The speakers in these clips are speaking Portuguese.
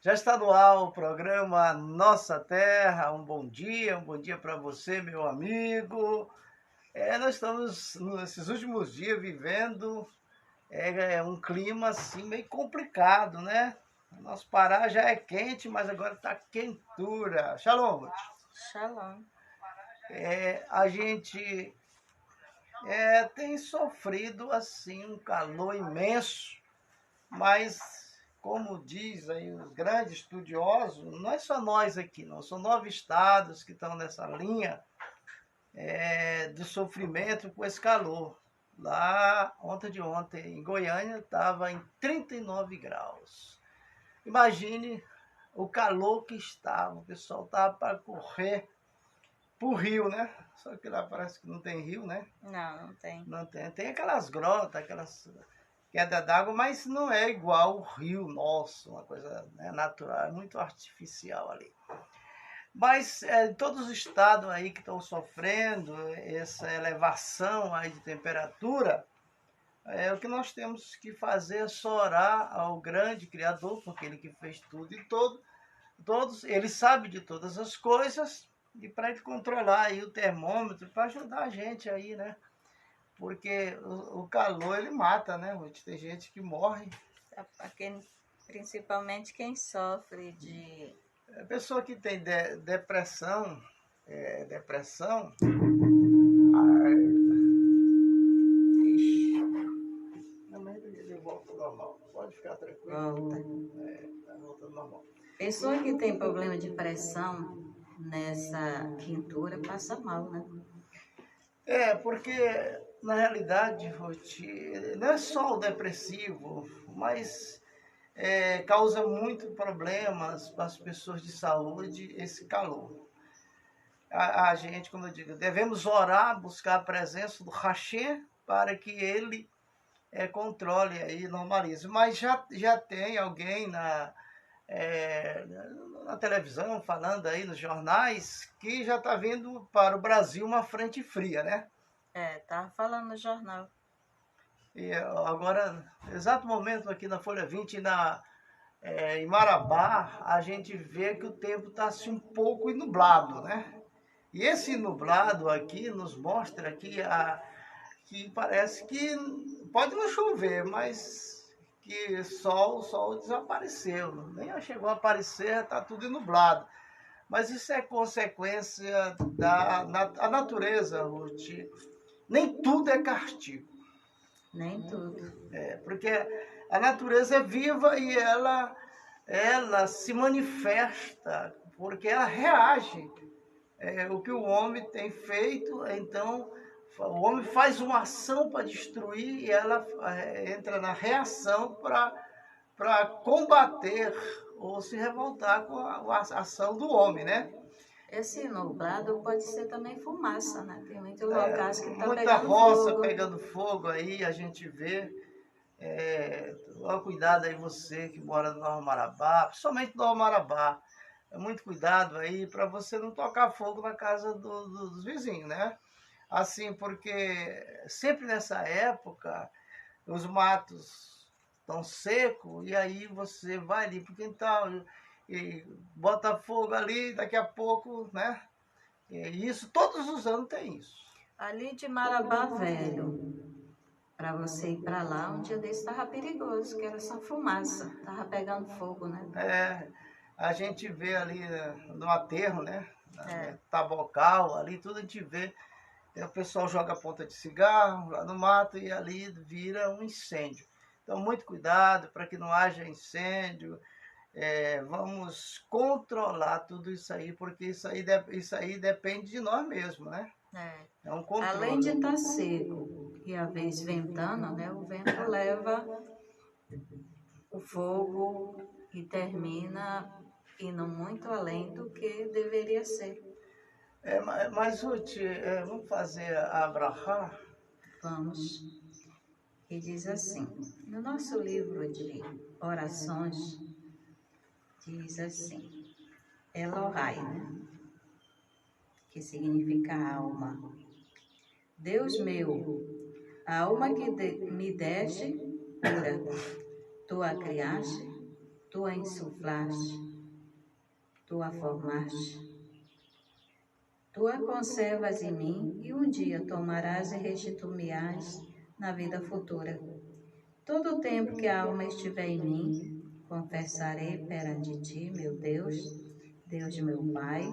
Já está no ar o programa Nossa Terra. Um bom dia para você, meu amigo. Nós estamos, nesses últimos dias, vivendo um clima assim meio complicado, né? Nosso Pará já é quente, mas agora está quentura. Shalom. Shalom. A gente tem sofrido assim um calor imenso, mas como diz aí os grandes estudiosos, não é só nós aqui, não, são 9 estados que estão nessa linha do sofrimento com esse calor. Lá, ontem, em Goiânia, estava em 39 graus. Imagine o calor que estava, o pessoal estava para correr pro rio, né? Só que lá parece que não tem rio, né? Não tem. Não tem. Tem aquelas grotas, aquelas queda d'água, mas não é igual o rio nosso, uma coisa, né, natural, é muito artificial ali. Mas todos os estados aí que estão sofrendo essa elevação aí de temperatura, o que nós temos que fazer é só orar ao grande Criador, porque ele que fez tudo e todos, ele sabe de todas as coisas, e para ele controlar aí o termômetro, para ajudar a gente aí, né? Porque o calor ele mata, né? Tem gente que morre. Principalmente quem sofre de... A pessoa que tem depressão, depressão, não, mas ele volta ao normal. Pode ficar tranquilo. Volta. Tá voltando normal. Pessoa que tem problema de pressão nessa quintura passa mal, né? Porque na realidade, Ruth, não é só o depressivo, mas causa muito problemas para as pessoas de saúde esse calor. A gente, como eu digo, devemos orar, buscar a presença do Hashem para que ele controle aí, normalize. Mas já tem alguém na televisão falando aí nos jornais que já está vindo para o Brasil uma frente fria, né? Tava falando no jornal. E agora, exato momento aqui na Folha 20, em Marabá, a gente vê que o tempo está assim, um pouco nublado, né? E esse nublado aqui nos mostra que parece que pode não chover, mas que o sol desapareceu. Nem chegou a aparecer, está tudo nublado. Mas isso é consequência a natureza, Ruth. Nem tudo é castigo. Nem tudo. Porque a natureza é viva e ela se manifesta, porque ela reage. O que o homem tem feito, então o homem faz uma ação para destruir e ela entra na reação para combater ou se revoltar com a ação do homem, né? Esse nublado pode ser também fumaça, né? Tem muitos locais que tá Muita pegando roça fogo. pegando fogo aí, a gente vê. Olha cuidado aí você que mora no Nova Marabá, principalmente no Nova Marabá. Muito cuidado aí para você não tocar fogo na casa dos vizinhos, né? Assim, porque sempre nessa época os matos estão secos e aí você vai ali pro quintal e bota fogo ali, daqui a pouco, né? E isso, todos os anos tem isso. Ali de Marabá Velho, para você ir para lá, um dia desse estava perigoso, que era só fumaça, tava pegando fogo, né? A gente vê ali no aterro, né? É. Tabocal, ali tudo a gente vê. O pessoal joga ponta de cigarro lá no mato e ali vira um incêndio. Então, muito cuidado para que não haja incêndio. Vamos controlar tudo isso aí, porque isso aí depende de nós mesmos, né? É um controle. Além de estar seco e a vez ventando, né? O vento leva o fogo e termina indo muito além do que deveria ser. Mas, Ruth, vamos fazer a Abrahá? Vamos. E diz assim, no nosso livro de orações, diz assim, Elohai, né? Que significa alma. Deus meu, a alma que me deste pura, tu a criaste, tu a insuflaste, tu a formaste. Tu a conservas em mim e um dia tomarás e restituir-me-ás na vida futura. Todo o tempo que a alma estiver em mim, confessarei perante ti, meu Deus, Deus de meu Pai,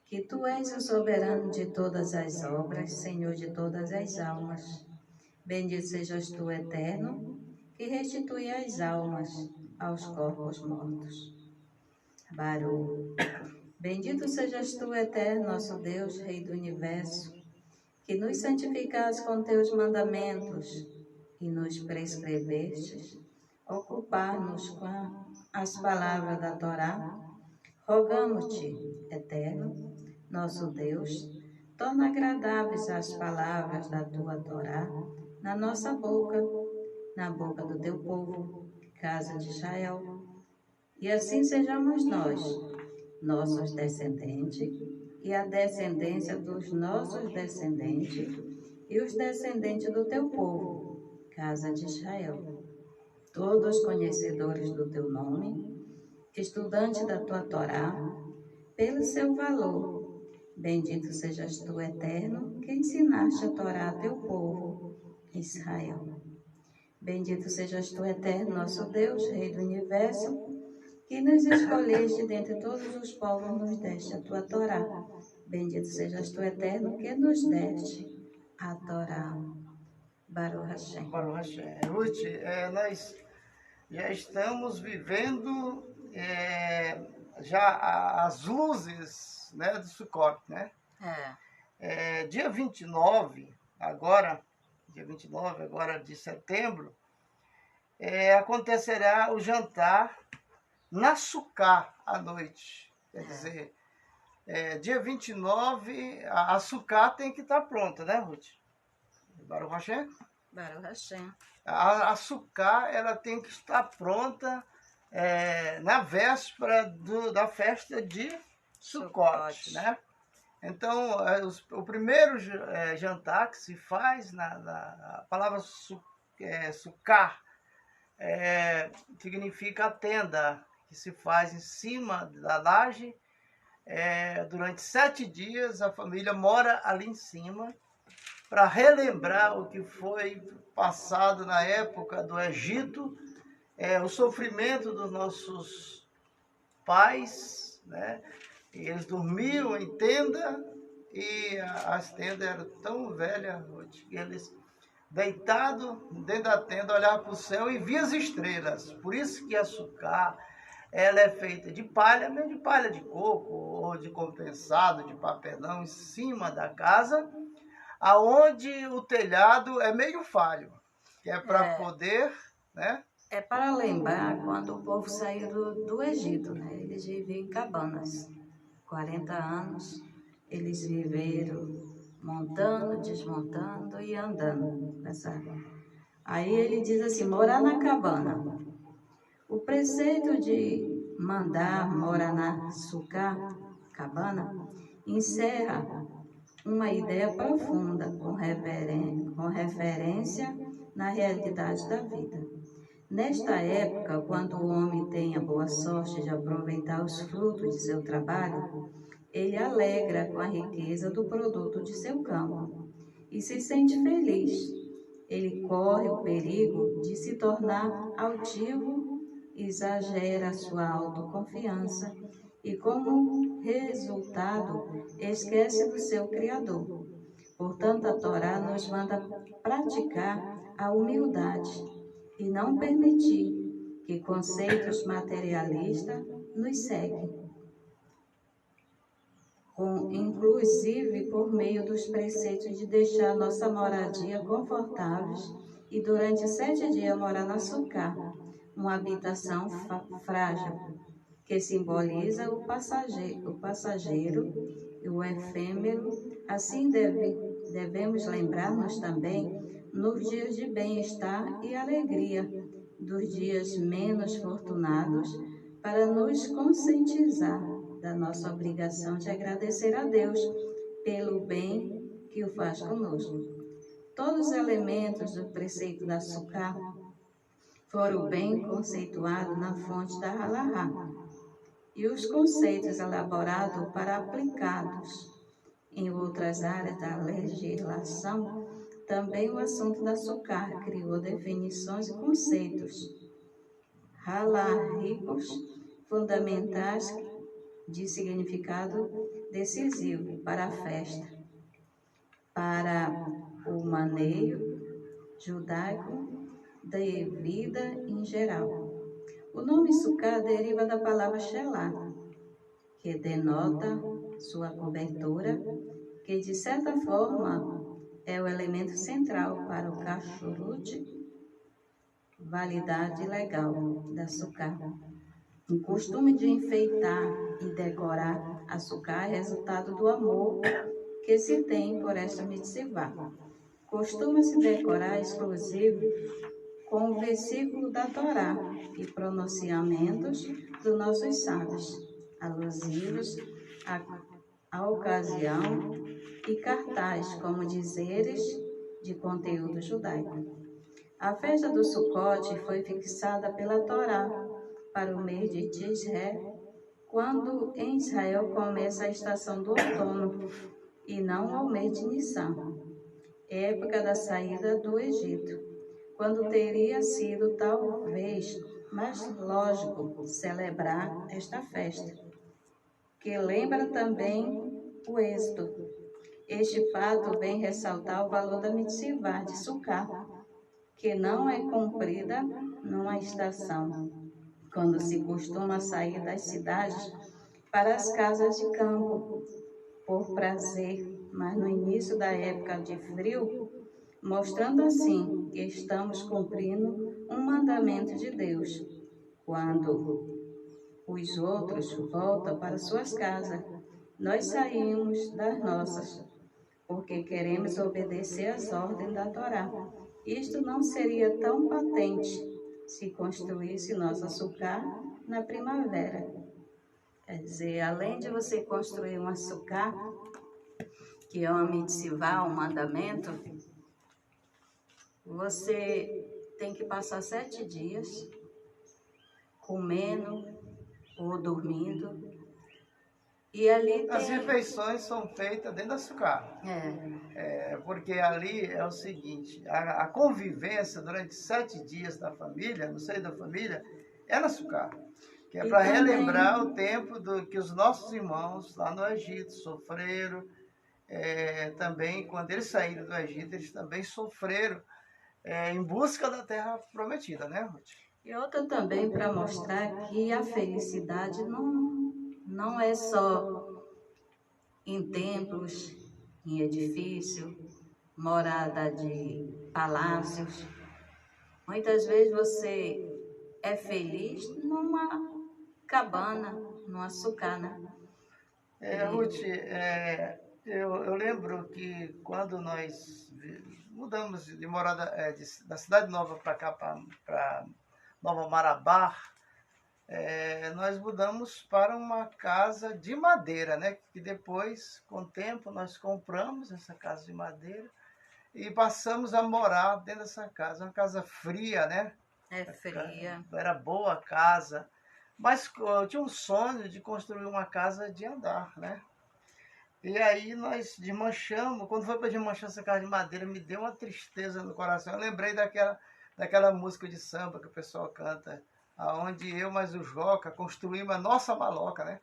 que tu és o soberano de todas as obras, Senhor de todas as almas. Bendito sejas tu, eterno, que restitui as almas aos corpos mortos. Baruch. Bendito sejas tu, eterno, nosso Deus, Rei do Universo, que nos santificas com teus mandamentos e nos prescrevestes ocupar-nos com as palavras da Torá. Rogamos-te, eterno, nosso Deus, torna agradáveis as palavras da tua Torá na nossa boca, na boca do teu povo, casa de Israel. E assim sejamos nós, nossos descendentes, e a descendência dos nossos descendentes, e os descendentes do teu povo, casa de Israel. Todos conhecedores do teu nome, estudantes da tua Torá, pelo seu valor. Bendito sejas tu, eterno, que ensinaste a Torá a teu povo, Israel. Bendito sejas tu, eterno, nosso Deus, Rei do Universo, que nos escolheste dentre todos os povos, nos deste a tua Torá. Bendito sejas tu, eterno, que nos deste a Torá. Baruch Hashem. Baruch Hashem. Ruth, nós já estamos vivendo já as luzes, né, do Sukkot, né? Dia 29, agora de setembro, acontecerá o jantar na Sukkah à noite. Quer dizer, dia 29, a Sukkah tem que estar pronta, né, Ruth? Baruch Hashem? Baruch Hashem. A Sukkah, ela tem que estar pronta na véspera da festa de Sukkot, né? Então, o primeiro jantar que se faz, a palavra Sukkah significa a tenda, que se faz em cima da laje. Durante 7 dias, a família mora ali em cima, para relembrar o que foi passado na época do Egito, o sofrimento dos nossos pais, né? E eles dormiam em tenda, e as tendas eram tão velhas que eles, deitados dentro da tenda, olhavam para o céu e viam as estrelas. Por isso que a Sukkah, ela é feita de palha, mesmo de palha de coco, ou de compensado, de papelão, em cima da casa, aonde o telhado é meio falho, que é para poder, né? É para lembrar quando o povo saiu do Egito, né? Eles viviam em cabanas. 40 anos, eles viveram montando, desmontando e andando. Aí ele diz assim, morar na cabana. O preceito de mandar morar na Sukkah, cabana, encerra uma ideia profunda com referência na realidade da vida. Nesta época, quando o homem tem a boa sorte de aproveitar os frutos de seu trabalho, ele alegra com a riqueza do produto de seu campo e se sente feliz. Ele corre o perigo de se tornar altivo, exagera sua autoconfiança e, como resultado, esquece do seu Criador. Portanto, a Torá nos manda praticar a humildade e não permitir que conceitos materialistas nos seguem, inclusive por meio dos preceitos de deixar nossa moradia confortáveis e durante 7 dias morar na Sukkah, uma habitação frágil, que simboliza o passageiro e o efêmero. Assim devemos lembrar-nos também nos dias de bem-estar e alegria, dos dias menos fortunados, para nos conscientizar da nossa obrigação de agradecer a Deus pelo bem que o faz conosco. Todos os elementos do preceito da Sukkah foram bem conceituados na fonte da Halahá, e os conceitos elaborados para aplicados em outras áreas da legislação, também o assunto da açúcar criou definições e conceitos haláricos fundamentais de significado decisivo para a festa, para o maneio judaico da vida em geral. O nome sukkah deriva da palavra shelá, que denota sua cobertura, que de certa forma é o elemento central para o kashrut, validade legal da sukkah. O costume de enfeitar e decorar a sukkah é resultado do amor que se tem por esta mitzvah. Costuma-se decorar exclusivo com o versículo da Torá e pronunciamentos dos nossos sábios, alusivos à ocasião e cartaz como dizeres de conteúdo judaico. A festa do Sucote foi fixada pela Torá para o mês de Tisré, quando em Israel começa a estação do outono, e não ao mês de Nissan, época da saída do Egito, quando teria sido talvez mais lógico celebrar esta festa, que lembra também o êxodo. Este fato vem ressaltar o valor da mitzvah de Sukkah, que não é cumprida numa estação, quando se costuma sair das cidades para as casas de campo, por prazer, mas no início da época de frio, mostrando assim que estamos cumprindo um mandamento de Deus, quando os outros voltam para suas casas, nós saímos das nossas, porque queremos obedecer às ordens da Torá. Isto não seria tão patente se construísse nossa sukkah na primavera. Quer dizer, além de você construir uma sukkah, que é uma mitzvah, um mandamento, você tem que passar 7 dias comendo ou dormindo. E ali As refeições são feitas dentro da sukkah. Porque ali é o seguinte, a convivência durante 7 dias da família, no seio da família, é na sukkah. Que é para relembrar o tempo que os nossos irmãos lá no Egito sofreram. Também, quando eles saíram do Egito, eles também sofreram em busca da terra prometida, né, Ruth? E outra também para mostrar que a felicidade não é só em templos, em edifício, morada de palácios. Muitas vezes você é feliz numa cabana, numa sukkah, né? Ruth, eu lembro que quando nós mudamos de morada da Cidade Nova para cá, para Nova Marabá, nós mudamos para uma casa de madeira, né? Que depois, com o tempo, nós compramos essa casa de madeira e passamos a morar dentro dessa casa. Uma casa fria, né? Fria. Era boa a casa, mas eu tinha um sonho de construir uma casa de andar, né? E aí nós desmanchamos. Quando foi para desmanchar essa casa de madeira, me deu uma tristeza no coração. Eu lembrei daquela música de samba que o pessoal canta, onde eu mais o Joca construímos a nossa maloca, né?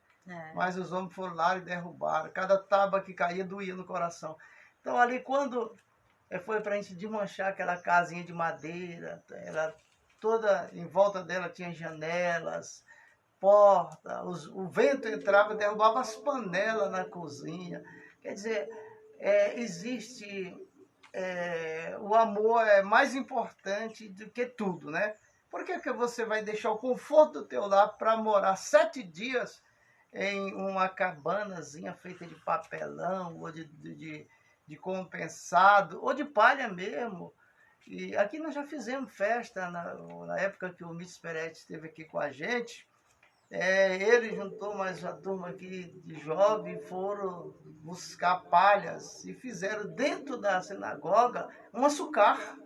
Mas os homens foram lá e derrubaram. Cada tábua que caía doía no coração. Então ali quando foi para a gente desmanchar aquela casinha de madeira, ela toda em volta dela tinha janelas, porta, o vento entrava e derrubava as panelas na cozinha. Quer dizer, existe... o amor é mais importante do que tudo, né? Por que você vai deixar o conforto do teu lar para morar 7 dias em uma cabanazinha feita de papelão, ou de compensado, ou de palha mesmo? E aqui nós já fizemos festa, na época que o Mitz Peretti esteve aqui com a gente. Ele juntou mais uma turma aqui de jovens, foram buscar palhas e fizeram dentro da sinagoga um açucar.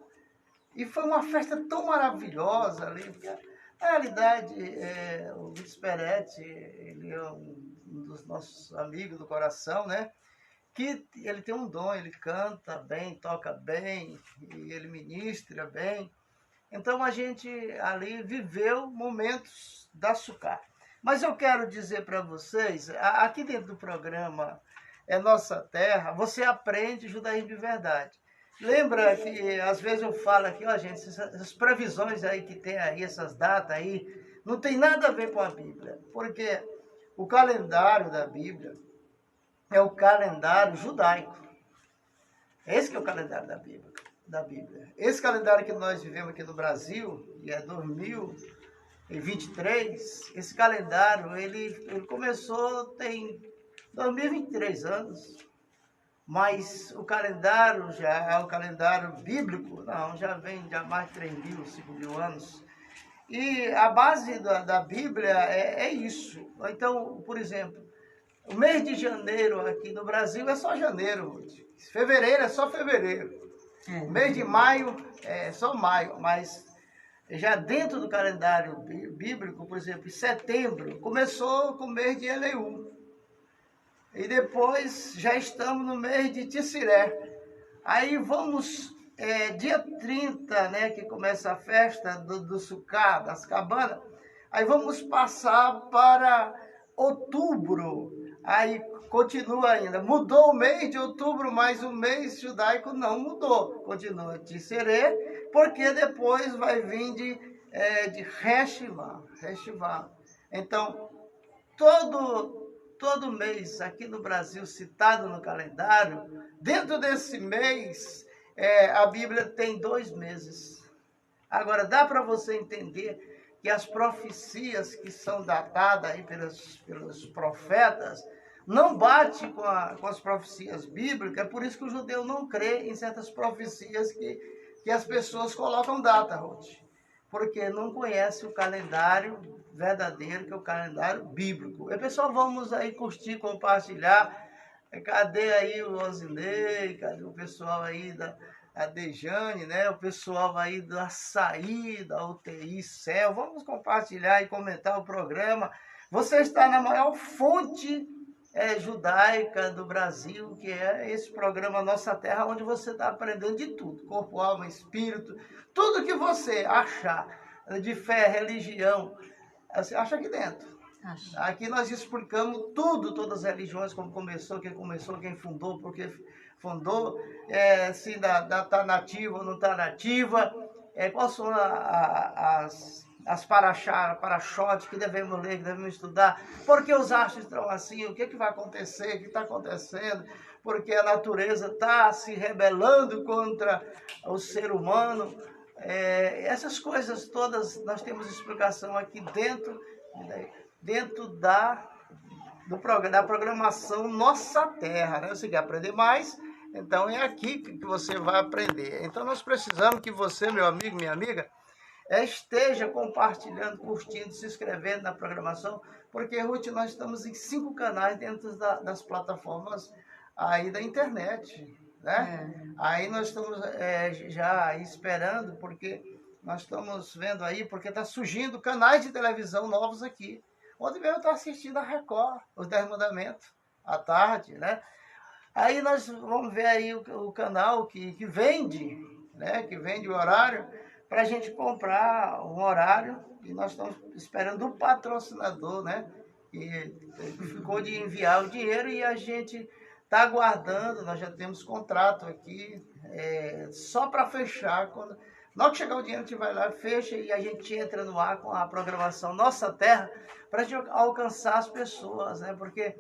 E foi uma festa tão maravilhosa ali, porque na realidade o Luiz Peretti, ele é um dos nossos amigos do coração, né? Que ele tem um dom, ele canta bem, toca bem, e ele ministra bem. Então a gente ali viveu momentos da sucata. Mas eu quero dizer para vocês, aqui dentro do programa É Nossa Terra, você aprende judaísmo de verdade. Lembra que às vezes eu falo aqui, ó gente, essas previsões aí que tem aí, essas datas aí, não tem nada a ver com a Bíblia. Porque o calendário da Bíblia é o calendário judaico. Esse que é o calendário da Bíblia. Esse calendário que nós vivemos aqui no Brasil, e é 2023, esse calendário, ele começou, tem 2023 anos, mas o calendário já é o calendário bíblico, não, já vem de há mais de 3.000, 5.000 anos. E a base da Bíblia é isso. Então, por exemplo, o mês de janeiro aqui no Brasil é só janeiro. Fevereiro é só fevereiro. O mês de maio é só maio. Mas já dentro do calendário bíblico, por exemplo, em setembro, começou com o mês de Eleu. E depois já estamos no mês de Tisiré. Aí vamos, dia 30, né, que começa a festa do Sukkot, das cabanas. Aí vamos passar para outubro. Aí continua ainda. Mudou o mês de outubro, mas o mês judaico não mudou. Continua Tisserê, porque depois vai vir de Reshivá. Então, todo mês aqui no Brasil, citado no calendário, dentro desse mês, a Bíblia tem 2 meses. Agora, dá para você entender que as profecias que são datadas aí pelos profetas não bate com as profecias bíblicas. É por isso que o judeu não crê em certas profecias que as pessoas colocam data, Ruth. Porque não conhece o calendário verdadeiro, que é o calendário bíblico. E pessoal, vamos aí curtir, compartilhar. Cadê aí o Osinei? Cadê o pessoal aí a Dejane, né? O pessoal aí do Açaí, da UTI Céu. Vamos compartilhar e comentar o programa. Você está na maior fonte judaica do Brasil, que é esse programa Nossa Terra, onde você está aprendendo de tudo. Corpo, alma, espírito. Tudo que você achar de fé, religião, você acha aqui dentro. Aqui nós explicamos tudo, todas as religiões, como começou, quem fundou, porque fundou, se está nativa ou não está nativa, quais são as parachotes que devemos ler, que devemos estudar, por que os astros estão assim, o que vai acontecer, o que está acontecendo, porque a natureza está se rebelando contra o ser humano. Essas coisas todas nós temos explicação aqui dentro da programação Nossa Terra, né? Você quer aprender mais? Então é aqui que você vai aprender. Então nós precisamos que você, meu amigo, minha amiga, esteja compartilhando, curtindo, se inscrevendo na programação, porque, Ruth, nós estamos em 5 canais dentro das plataformas aí da internet, né? Aí nós estamos já esperando, porque nós estamos vendo aí, porque está surgindo canais de televisão novos aqui. Ontem mesmo eu estou assistindo a Record, os 10 Mandamentos, à tarde, né? Aí nós vamos ver aí o canal que vende, né? Que vende o horário, para a gente comprar um horário, e nós estamos esperando o patrocinador, né? Que ficou de enviar o dinheiro e a gente está aguardando, nós já temos contrato aqui, só para fechar. Na hora que chegar o dinheiro, a gente vai lá, fecha e a gente entra no ar com a programação Nossa Terra, para a gente alcançar as pessoas, né? Porque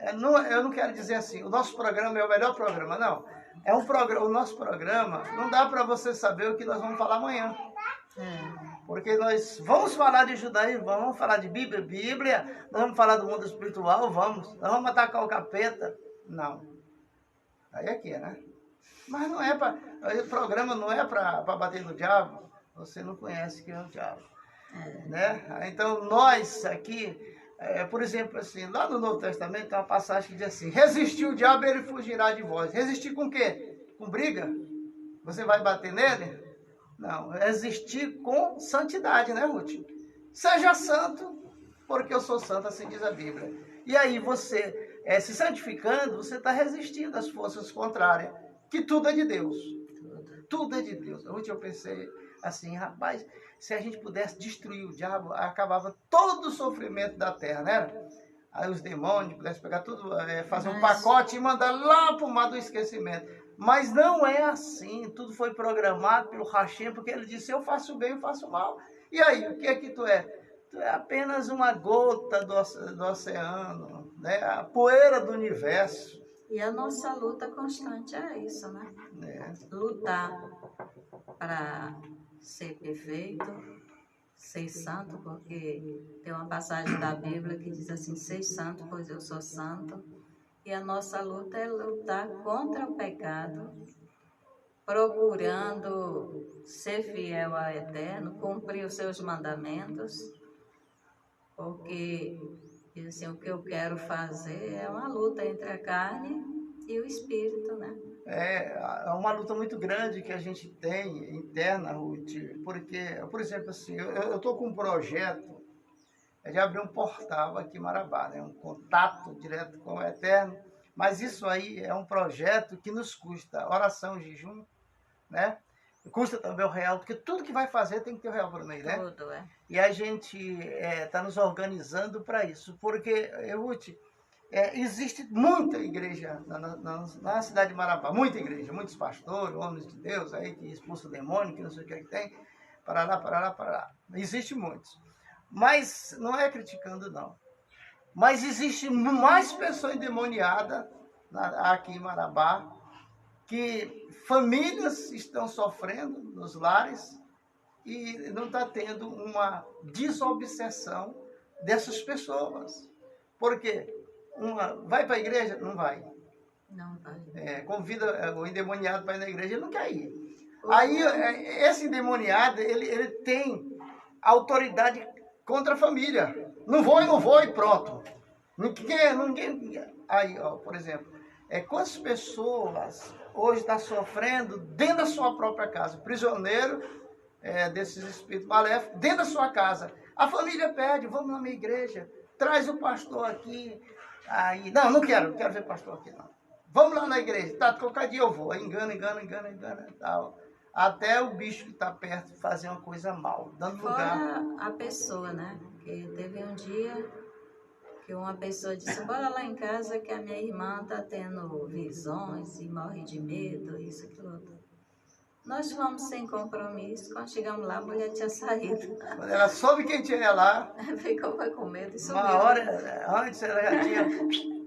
eu não quero dizer assim, o nosso programa é o melhor programa, não. O nosso programa, não dá para você saber o que nós vamos falar amanhã. Porque nós vamos falar de judaísmo, vamos falar de Bíblia, nós vamos falar do mundo espiritual, nós vamos atacar o capeta. Não. Aí é que né? Mas não é para... O programa não é para bater no diabo. Você não conhece quem é o diabo. Né? Então, nós aqui, por exemplo, assim, lá no Novo Testamento tem uma passagem que diz assim: resistir o diabo, ele fugirá de vós. Resistir com o quê? Com briga? Você vai bater nele? Não, existir com santidade, né, Ruth? Seja santo, porque eu sou santo, assim diz a Bíblia. E aí você, se santificando, você está resistindo às forças contrárias, que tudo é de Deus. Tudo é de Deus. Ruth, eu pensei assim, rapaz, se a gente pudesse destruir o diabo, acabava todo o sofrimento da terra, né? Aí os demônios pudessem pegar tudo, fazer um pacote e mandar lá para o mar do esquecimento. Mas não é assim. Tudo foi programado pelo Hashem, porque ele disse, eu faço bem, eu faço mal. E aí, o que é que tu é? Tu é apenas uma gota do oceano, né? A poeira do universo. E a nossa luta constante é isso, né? É. Lutar para ser perfeito, ser santo, porque tem uma passagem da Bíblia que diz assim, ser santo, pois eu sou santo. E a nossa luta é lutar contra o pecado, procurando ser fiel ao Eterno, cumprir os seus mandamentos, porque assim, o que eu quero fazer é uma luta entre a carne e o espírito, né? É uma luta muito grande que a gente tem interna, Ruth, porque, por exemplo, assim, eu estou com um projeto de abrir um portal aqui em Marabá, né? Um contato direto com o Eterno, mas isso aí é um projeto que nos custa oração, jejum, né? Custa também o real, porque tudo que vai fazer tem que ter o real por meio, né? Tudo, é. E a gente está nos organizando para isso, porque, Ruth, existe muita igreja na cidade de Marabá, muita igreja, muitos pastores, homens de Deus aí que expulsam o demônio, que não sei o que tem, para lá. Existe muitos. Mas não é criticando, não. Mas existe mais pessoas endemoniadas aqui em Marabá, que famílias estão sofrendo nos lares e não está tendo uma desobsessão dessas pessoas. Por quê? Vai para a igreja? Não vai. Não vai. Convida o endemoniado para ir na igreja, ele não quer ir. Aí, esse endemoniado, ele tem autoridade contra a família. Não vou e pronto. Ninguém. Aí, ó, por exemplo, quantas pessoas hoje estão sofrendo dentro da sua própria casa, prisioneiro desses espíritos maléficos, dentro da sua casa. A família pede, vamos na minha igreja, traz o pastor aqui. Aí, não quero ver pastor aqui, não. Vamos lá na igreja, tá, qualquer dia eu vou. Aí engana, tal. Até o bicho que está perto fazer uma coisa mal, dando lugar. Fora a pessoa, né? Que teve um dia que uma pessoa disse, bora lá em casa que a minha irmã está tendo visões e morre de medo, isso, aquilo outro. Nós fomos sem compromisso, quando chegamos lá a mulher tinha saído. Quando ela soube quem tinha lá, ficou com medo e sumiu. Uma hora antes ela já tinha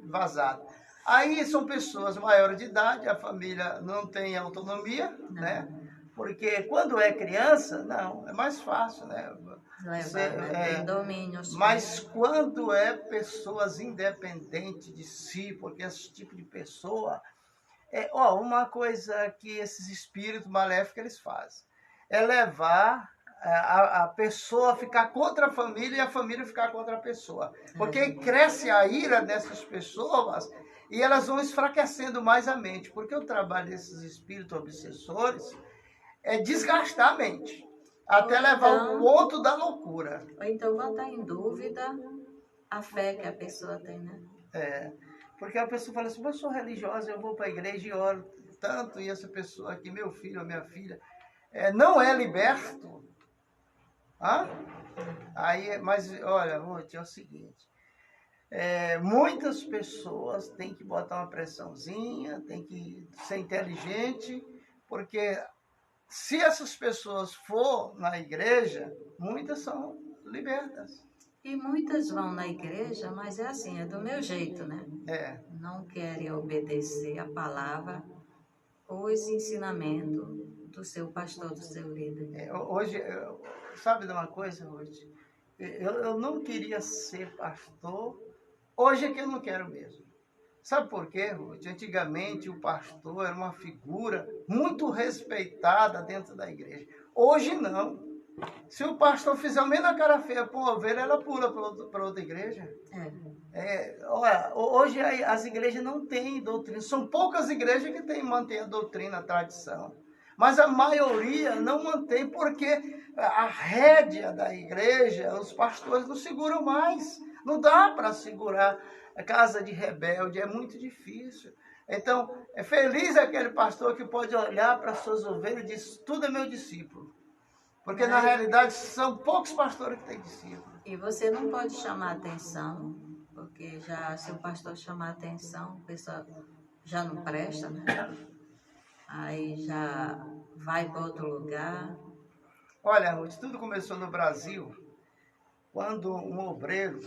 vazado. Aí são pessoas maiores de idade, a família não tem autonomia, não, né? Porque quando é criança, não, é mais fácil, né? Tem domínio. Mas quando é pessoas independentes de si, porque esse tipo de pessoa... uma coisa que esses espíritos maléficos eles fazem é levar a pessoa a ficar contra a família e a família ficar contra a pessoa. Porque cresce a ira dessas pessoas e elas vão enfraquecendo mais a mente. Porque o trabalho desses espíritos obsessores é desgastar a mente, até levar ao ponto da loucura. Ou então botar em dúvida a fé que a pessoa tem, né? Porque a pessoa fala assim, eu sou religiosa, eu vou para a igreja e oro tanto, e essa pessoa aqui, meu filho ou minha filha, não é liberto. Aí, mas olha, Ruth, é o seguinte, muitas pessoas têm que botar uma pressãozinha, têm que ser inteligente, porque se essas pessoas for na igreja, muitas são libertas. E muitas vão na igreja, mas é assim, é do meu jeito, né? Não querem obedecer a palavra ou os ensinamentos do seu pastor, do seu líder. Hoje, sabe de uma coisa, hoje? Eu não queria ser pastor, hoje é que eu não quero mesmo. Sabe por quê, Ruth? Antigamente o pastor era uma figura muito respeitada dentro da igreja. Hoje não. Se o pastor fizer o mesmo cara feia para uma ovelha, ela pula para outra igreja. Olha, hoje as igrejas não têm doutrina. São poucas igrejas que mantêm a doutrina, a tradição. Mas a maioria não mantém, porque a rédea da igreja, os pastores não seguram mais. Não dá para segurar a casa de rebelde, é muito difícil. Então, é feliz aquele pastor que pode olhar para as suas ovelhas e diz, tudo é meu discípulo. Porque na realidade são poucos pastores que têm discípulos. E você não pode chamar atenção, porque já se o pastor chamar atenção, o pessoal já não presta, né? Aí já vai para outro lugar. Olha, Ruth, tudo começou no Brasil, quando um obreiro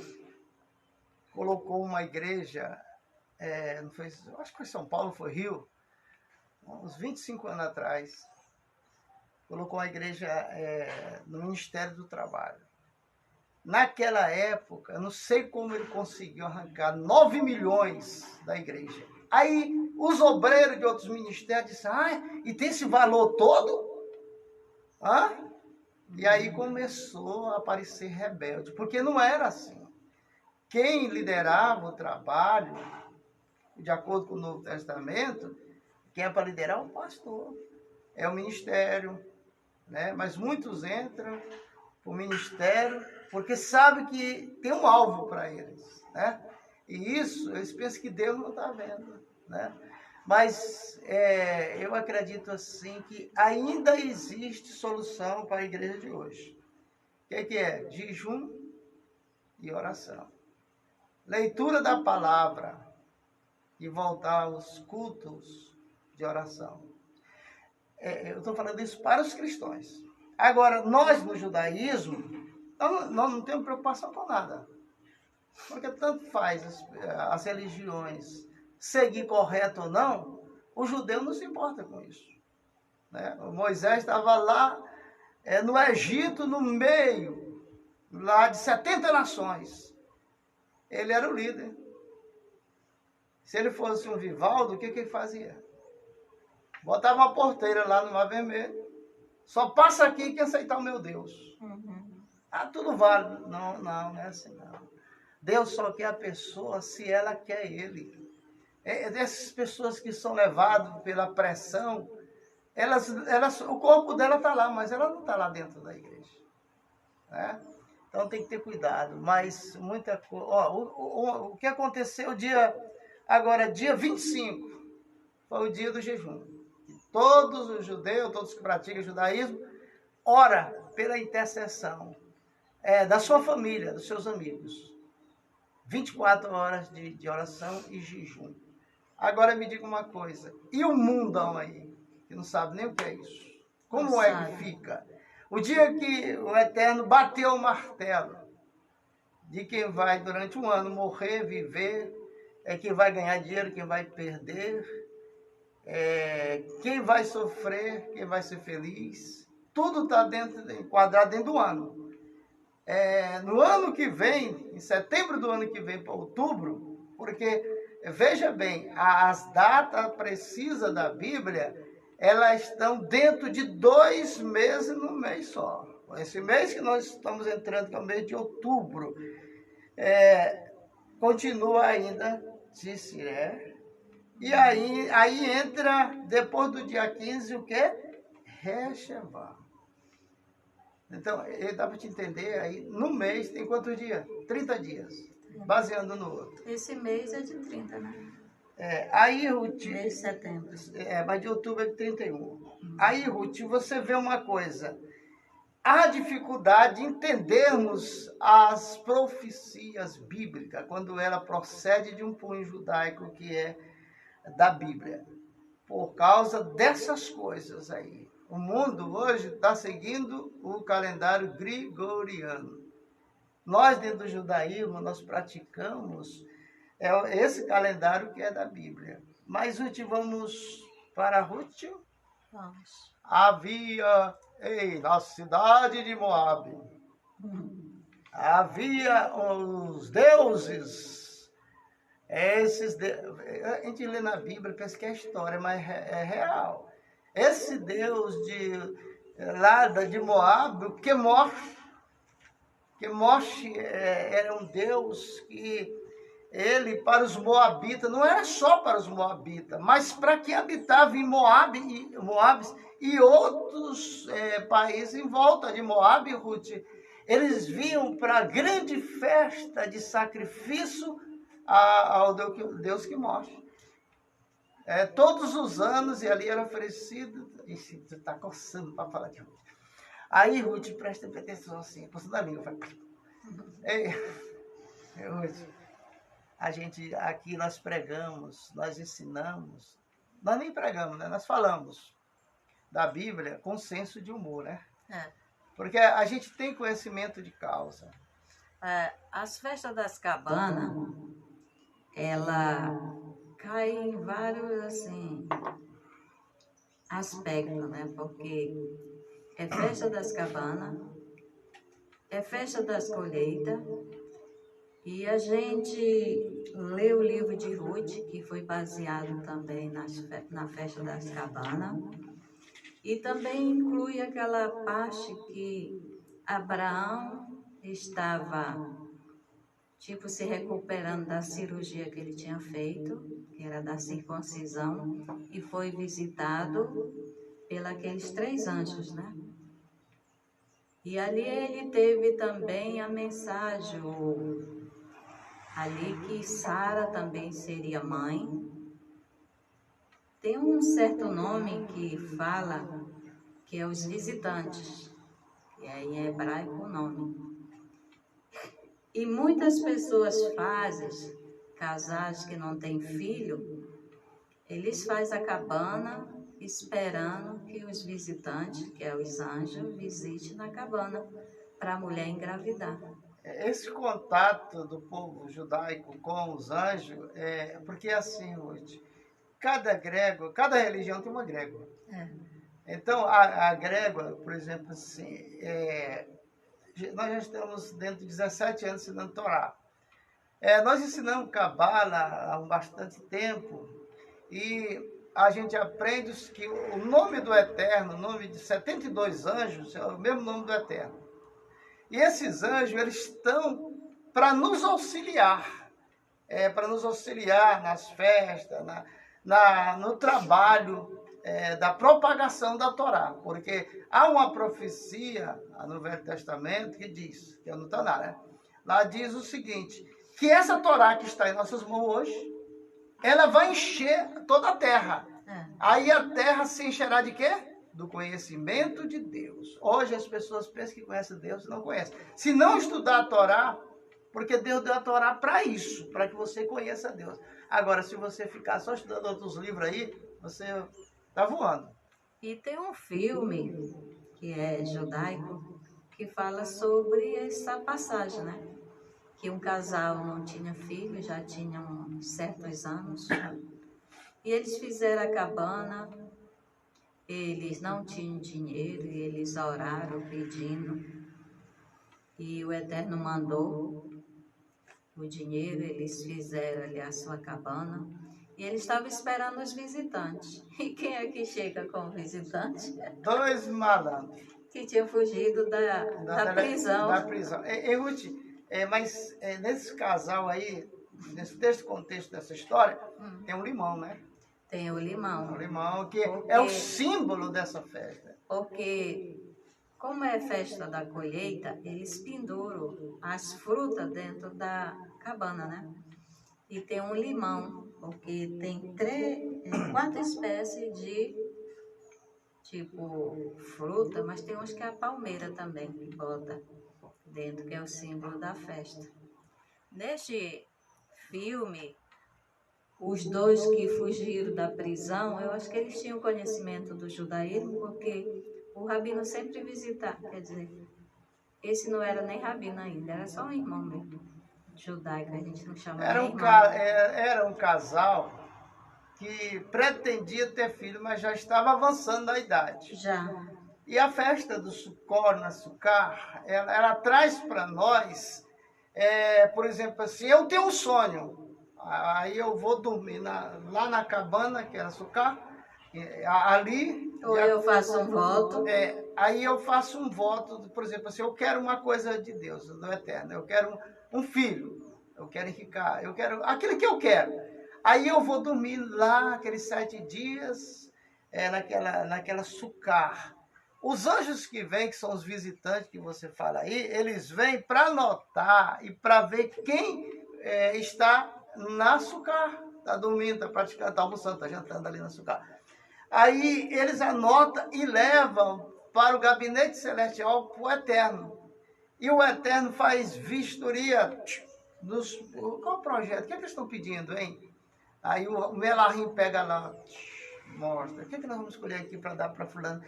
colocou uma igreja, não foi, acho que foi São Paulo, foi Rio, uns 25 anos atrás, colocou uma igreja no Ministério do Trabalho. Naquela época, eu não sei como ele conseguiu arrancar 9 milhões da igreja. Aí, os obreiros de outros ministérios disseram, e tem esse valor todo? E aí começou a aparecer rebelde, porque não era assim. Quem liderava o trabalho, de acordo com o Novo Testamento, quem é para liderar é o pastor, é o ministério, né? Mas muitos entram para o ministério porque sabem que tem um alvo para eles, né? E isso, eles pensam que Deus não está vendo, né? Mas eu acredito assim que ainda existe solução para a igreja de hoje. O que é? Jejum e oração. Leitura da palavra e voltar aos cultos de oração. Eu estou falando isso para os cristãos. Agora, nós no judaísmo, nós não temos preocupação com nada. Porque tanto faz as religiões seguir correto ou não, o judeu não se importa com isso. Né? O Moisés estava lá no Egito, no meio lá de 70 nações. Ele era o líder. Se ele fosse um Vivaldo, o que ele fazia? Botava uma porteira lá no Mar Vermelho. Só passa aqui que aceitar o meu Deus. Tudo vale. Não é assim não. Deus só quer a pessoa se ela quer ele. Essas pessoas que são levadas pela pressão, o corpo dela está lá, mas ela não está lá dentro da igreja. Né? Então tem que ter cuidado. Mas muita coisa. O que aconteceu dia 25, foi o dia do jejum. Todos os judeus, todos que praticam judaísmo, ora pela intercessão da sua família, dos seus amigos. 24 horas de oração e jejum. Agora me diga uma coisa, e o mundão aí, que não sabe nem o que é isso? Como é que fica? O dia que o Eterno bateu o martelo de quem vai durante um ano morrer, viver, quem vai ganhar dinheiro, quem vai perder, quem vai sofrer, quem vai ser feliz, tudo está enquadrado dentro do ano. No ano que vem, em setembro do ano que vem para outubro, porque, veja bem, as datas precisas da Bíblia, elas estão dentro de 2 meses no mês só. Esse mês que nós estamos entrando, que é o mês de outubro, continua ainda Tisré. E aí entra, depois do dia 15, o quê? Reshevá. Então, dá para te entender, aí no mês tem quantos dias? 30 dias, baseando no outro. Esse mês é de 30, né? Aí, Ruth... Mês de setembro. Mas de outubro é de 31. Aí, Ruth, você vê uma coisa. Há dificuldade em entendermos as profecias bíblicas, quando ela procede de um punho judaico que é da Bíblia. Por causa dessas coisas aí. O mundo hoje está seguindo o calendário gregoriano. Nós, dentro do judaísmo, nós praticamos esse calendário que é da Bíblia. Mas, Ruth, vamos para Ruth? Vamos. Havia, na cidade de Moabe, havia os deuses. A gente lê na Bíblia, pensa que é história, mas é real. Esse Deus de Moabe, Quemosh, era um Deus que ele para os moabitas, não era só para os moabitas, mas para quem habitava em Moabes e outros países em volta de Moabe, Ruth. Eles vinham para a grande festa de sacrifício ao Deus que morre. Todos os anos, e ali era oferecido. Ixi, tu está coçando para falar de Ruth. Aí Ruth presta atenção assim, coçando a língua. Ei, Ruth, a gente aqui nós pregamos, nós ensinamos, nós nem pregamos, né? Nós falamos da Bíblia com senso de humor, né? Porque a gente tem conhecimento de causa. As festas das cabanas, ela cai em vários assim aspectos, né? Porque é festa das cabanas, é festa das colheitas, e a gente lê o livro de Ruth, que foi baseado também na festa das cabanas, e também inclui aquela parte que Abraão estava tipo se recuperando da cirurgia que ele tinha feito, que era da circuncisão, e foi visitado pelos 3 anjos, né? E ali ele teve também a mensagem, ali que Sara também seria mãe. Tem um certo nome que fala que é os visitantes, que é em hebraico o nome. E muitas pessoas casais que não têm filho, eles fazem a cabana esperando que os visitantes, que é os anjos, visitem na cabana para a mulher engravidar. Esse contato do povo judaico com os anjos, porque assim, hoje, cada religião tem uma grégua. Então, a grégua, por exemplo, assim, nós já estamos dentro de 17 anos ensinando Torá. Nós ensinamos Cabala há bastante tempo e a gente aprende que o nome do Eterno, o nome de 72 anjos, é o mesmo nome do Eterno. E esses anjos, eles estão para nos auxiliar, nas festas, no trabalho da propagação da Torá. Porque há uma profecia no Velho Testamento que diz, que é no Taná, né? Lá diz o seguinte, que essa Torá que está em nossas mãos hoje, ela vai encher toda a terra. Aí a terra se encherá de quê? Do conhecimento de Deus. Hoje as pessoas pensam que conhecem Deus e não conhecem. Se não estudar a Torá, porque Deus deu a Torá para isso, para que você conheça Deus. Agora, se você ficar só estudando outros livros aí, você está voando. E tem um filme que é judaico que fala sobre essa passagem, né? Que um casal não tinha filho, já tinham certos anos, e eles fizeram a cabana. Eles não tinham dinheiro e eles oraram pedindo. E o Eterno mandou o dinheiro, eles fizeram ali a sua cabana. E eles estavam esperando os visitantes. E quem é que chega com o visitante? 2 malandros. Que tinham fugido da prisão. Da prisão. Ruth, mas nesse casal aí, nesse contexto dessa história, tem um limão, né? Tem o limão. O limão, que é o símbolo dessa festa. Porque, como é festa da colheita, eles penduram as frutas dentro da cabana, né? E tem um limão, porque tem 4 espécies de, tipo, fruta, mas tem uns que é a palmeira também, que bota dentro, que é o símbolo da festa. Neste filme, os 2 que fugiram da prisão, eu acho que eles tinham conhecimento do judaísmo, porque o rabino sempre visitava, quer dizer, esse não era nem rabino ainda, era só um irmão mesmo, judaico, a gente não chama era nem irmão. Era um casal que pretendia ter filho, mas já estava avançando na idade. Já. E a festa do Sukkot, na Sukkah, ela traz para nós, por exemplo, assim, eu tenho um sonho. Aí eu vou dormir lá na cabana, que era Sukkah, ali... Ou eu faço um voto. Aí eu faço um voto, por exemplo, assim, eu quero uma coisa de Deus, do Eterno, eu quero um filho. Eu quero enricar, eu quero aquilo que eu quero. Aí eu vou dormir lá, aqueles 7 dias, naquela sucar. Os anjos que vêm, que são os visitantes que você fala aí, eles vêm para anotar e para ver quem está na sucar. Está dormindo, está praticando, está almoçando, está jantando ali na sucar. Aí eles anotam e levam para o gabinete celestial, para o Eterno. E o Eterno faz vistoria dos... Qual o projeto? O que eles estão pedindo, hein? Aí o Melahim pega lá, mostra. O que nós vamos escolher aqui para dar para fulano?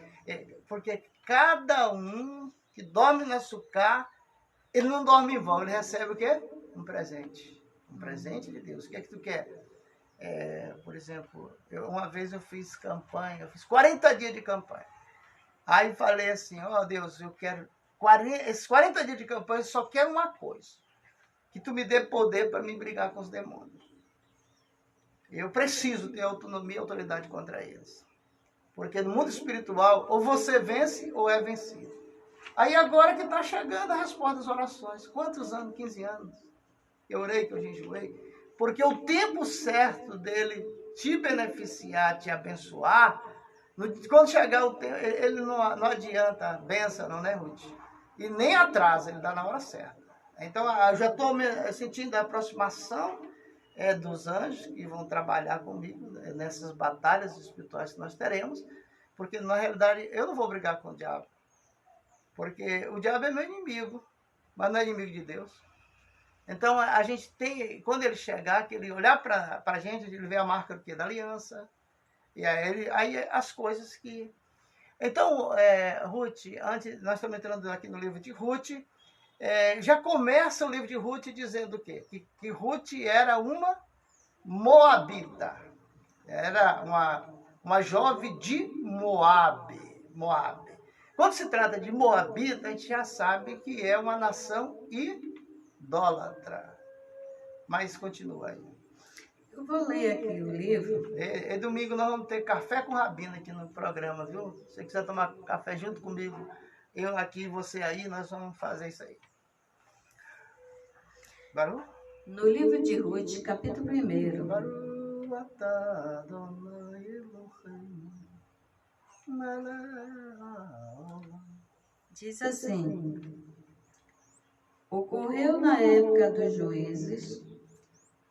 Porque cada um que dorme na sucar, ele não dorme em vão, ele recebe o quê? Um presente. Um presente de Deus. O que é que tu quer? Por exemplo, uma vez eu fiz campanha, eu fiz 40 dias de campanha. Aí falei assim, ó Deus, eu quero esses 40 dias de campanha, eu só quero uma coisa. Que tu me dê poder para me brigar com os demônios. Eu preciso ter autonomia e autoridade contra eles. Porque no mundo espiritual, ou você vence ou é vencido. Aí agora que está chegando a resposta das orações. Quantos anos? 15 anos. Eu orei, que eu jejuei. Porque o tempo certo dele te beneficiar, te abençoar, quando chegar o tempo, ele não adianta a bênção, não, né, Ruth? E nem atrasa, ele dá na hora certa. Então, eu já estou sentindo a aproximação dos anjos que vão trabalhar comigo nessas batalhas espirituais que nós teremos, porque na realidade eu não vou brigar com o diabo, porque o diabo é meu inimigo, mas não é inimigo de Deus. Então a gente tem, quando ele chegar, que ele olhar para a gente, ele vê a marca do quê? Da aliança, e aí as coisas que... Então, Ruth, nós estamos entrando aqui no livro de Ruth. Já começa o livro de Ruth dizendo o quê? Que Ruth era uma moabita. Era uma jovem de Moabe. Quando se trata de moabita, a gente já sabe que é uma nação idólatra. Mas continua aí. Eu vou ler aqui o livro. Domingo nós vamos ter café com Rabino aqui no programa, viu? Se você quiser tomar café junto comigo, eu aqui, você aí, nós vamos fazer isso aí. Baru? No livro de Ruth, capítulo 1. Diz assim: ocorreu na época dos juízes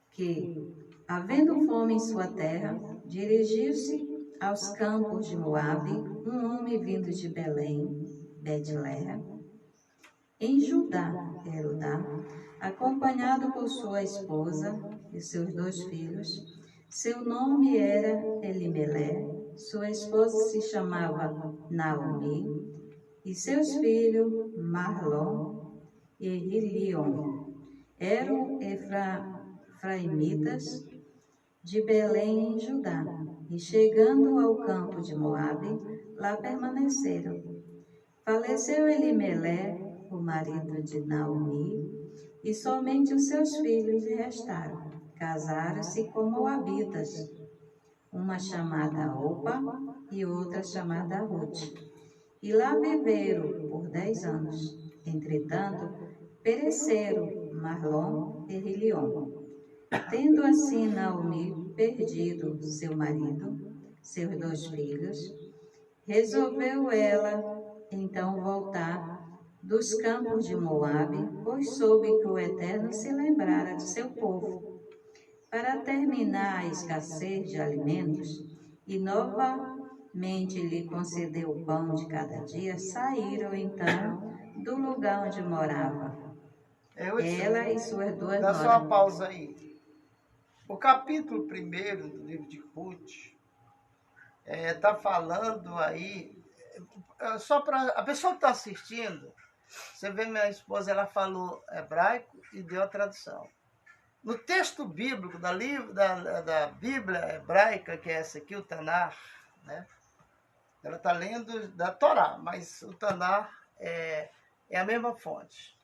que, havendo fome em sua terra, dirigiu-se aos campos de Moabe um homem vindo de Belém, Betlehem, em Judá, acompanhado por sua esposa e seus 2 filhos. Seu nome era Elimelé, sua esposa se chamava Naomi, e seus filhos Mahlon e Ilion. Eram efraimitas de Belém em Judá, e chegando ao campo de Moabe, lá permaneceram. Faleceu Elimelé, o marido de Naomi, e somente os seus filhos lhe restaram. Casaram-se com moabitas, uma chamada Opa e outra chamada Ruth. E lá viveram por 10 anos. Entretanto, pereceram Mahlon e Ilion. Tendo assim Naomi perdido seu marido, seus 2 filhos, resolveu ela então voltar dos campos de Moabe, pois soube que o Eterno se lembrara de seu povo, para terminar a escassez de alimentos, e novamente lhe concedeu o pão de cada dia. Saíram então do lugar onde morava, ela e suas 2 noras. Dá só uma pausa aí. O capítulo 1 do livro de Ruth está falando aí, só para a pessoa que está assistindo, você vê minha esposa, ela falou hebraico e deu a tradução. No texto bíblico da Bíblia hebraica, que é essa aqui, o Tanar, né? Ela está lendo da Torá, mas o Tanar é a mesma fonte.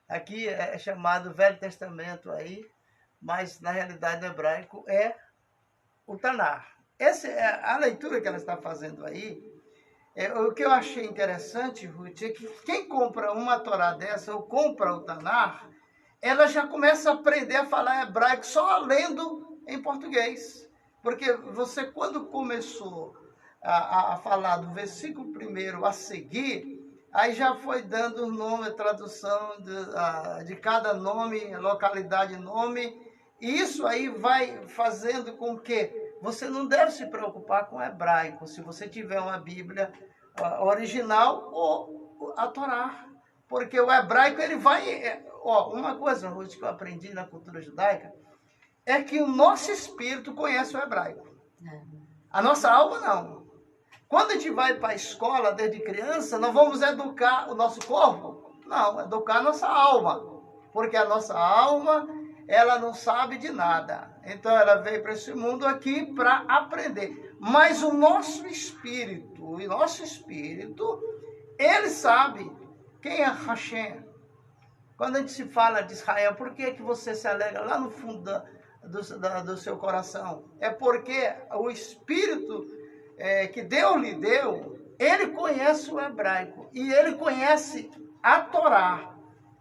Aqui é chamado Velho Testamento aí, mas na realidade no hebraico é o Tanar. A leitura que ela está fazendo aí, o que eu achei interessante, Ruth, é que quem compra uma Torá dessa ou compra o Tanar, ela já começa a aprender a falar hebraico só lendo em português. Porque você, quando começou a falar do versículo primeiro a seguir, aí já foi dando o nome, a tradução de cada nome, localidade, nome. E isso aí vai fazendo com que você não deve se preocupar com o hebraico, se você tiver uma Bíblia original ou a Torá. Porque o hebraico, ele vai... uma coisa, Ruth, que eu aprendi na cultura judaica, é que o nosso espírito conhece o hebraico. A nossa alma não. Quando a gente vai para a escola desde criança, nós vamos educar o nosso corpo? Não, educar a nossa alma. Porque a nossa alma, ela não sabe de nada. Então ela veio para esse mundo aqui para aprender. Mas o nosso espírito, ele sabe quem é Hashem. Quando a gente se fala de Israel, por que você se alegra lá no fundo do seu coração? É porque o Espírito que Deus lhe deu, ele conhece o hebraico e ele conhece a Torá.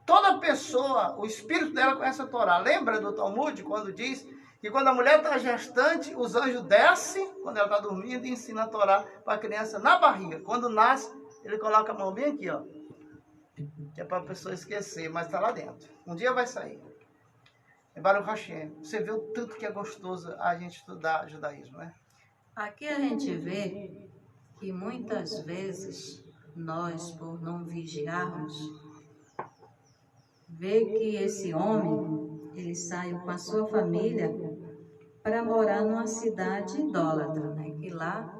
Toda pessoa, o Espírito dela conhece a Torá. Lembra do Talmud, quando diz que quando a mulher está gestante, os anjos descem, quando ela está dormindo, e ensina a Torá para a criança na barriga. Quando nasce, ele coloca a mão bem aqui, ó. Que é para a pessoa esquecer, mas está lá dentro. Um dia vai sair. É Baruch Hashem. Você vê o tanto que é gostoso a gente estudar judaísmo, né? Aqui a gente vê que muitas vezes nós, por não vigiarmos, vê que esse homem, ele saiu com a sua família para morar numa cidade idólatra, né? Que lá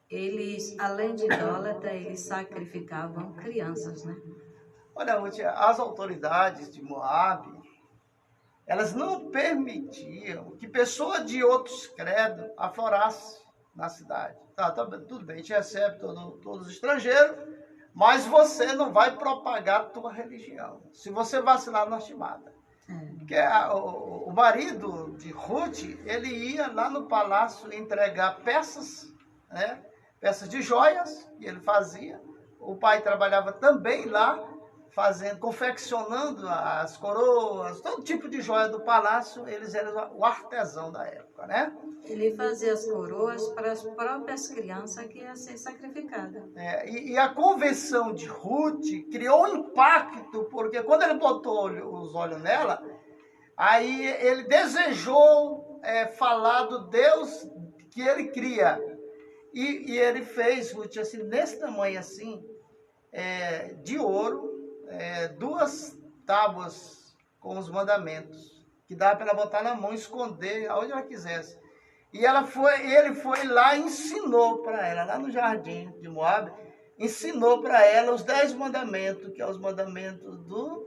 eles, além de idólatra, eles sacrificavam crianças, né? Olha, Ruth, as autoridades de Moabe, elas não permitiam que pessoas de outros credos aflorassem na cidade. Tá, tudo bem, a gente recebe todos os estrangeiros, mas você não vai propagar a tua religião. Se você vacilar, nós te mata. Porque o marido de Ruth, ele ia lá no palácio entregar peças, né? Peças de joias, que ele fazia. O pai trabalhava também lá, confeccionando as coroas, todo tipo de joia do palácio. Eles eram o artesão da época, né? Ele fazia as coroas para as próprias crianças que iam ser sacrificadas. E a conversão de Ruth criou um impacto, porque quando ele botou os olhos nela, aí ele desejou falar do Deus que ele cria. E ele fez, Ruth, assim, nesse tamanho assim, de ouro, 2 tábuas com os mandamentos, que dava para ela botar na mão e esconder aonde ela quisesse. E ele foi lá e ensinou para ela, lá no jardim de Moabe, ensinou para ela os 10 mandamentos, que é os mandamentos do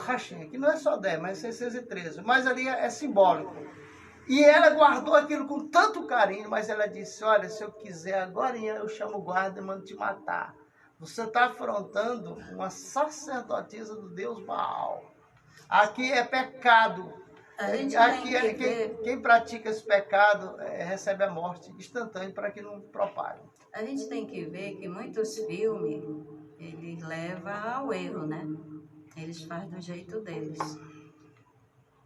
Hashem, que não é só 10, mas 613, mas ali é simbólico. E ela guardou aquilo com tanto carinho, mas ela disse, olha, se eu quiser agora eu chamo o guarda e mando te matar. Você está afrontando uma sacerdotisa do Deus Baal. Aqui é pecado. Quem pratica esse pecado recebe a morte instantânea para que não propague. A gente tem que ver que muitos filmes, eles levam ao erro, né? Eles fazem do jeito deles.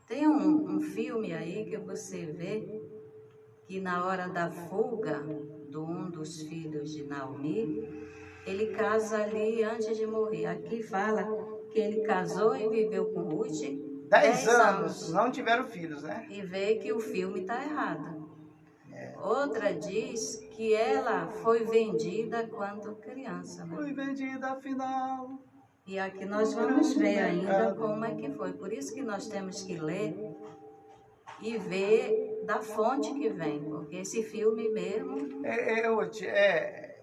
Tem um filme aí que você vê que na hora da fuga de um dos filhos de Naomi, ele casa ali antes de morrer. Aqui fala que ele casou e viveu com Ruth 10 anos, não tiveram filhos, né? E vê que o filme está errado. Outra diz que ela foi vendida quando criança, né? Foi vendida afinal. E aqui nós vamos ver ainda como é que foi. Por isso que nós temos que ler e ver da fonte que vem, porque esse filme mesmo...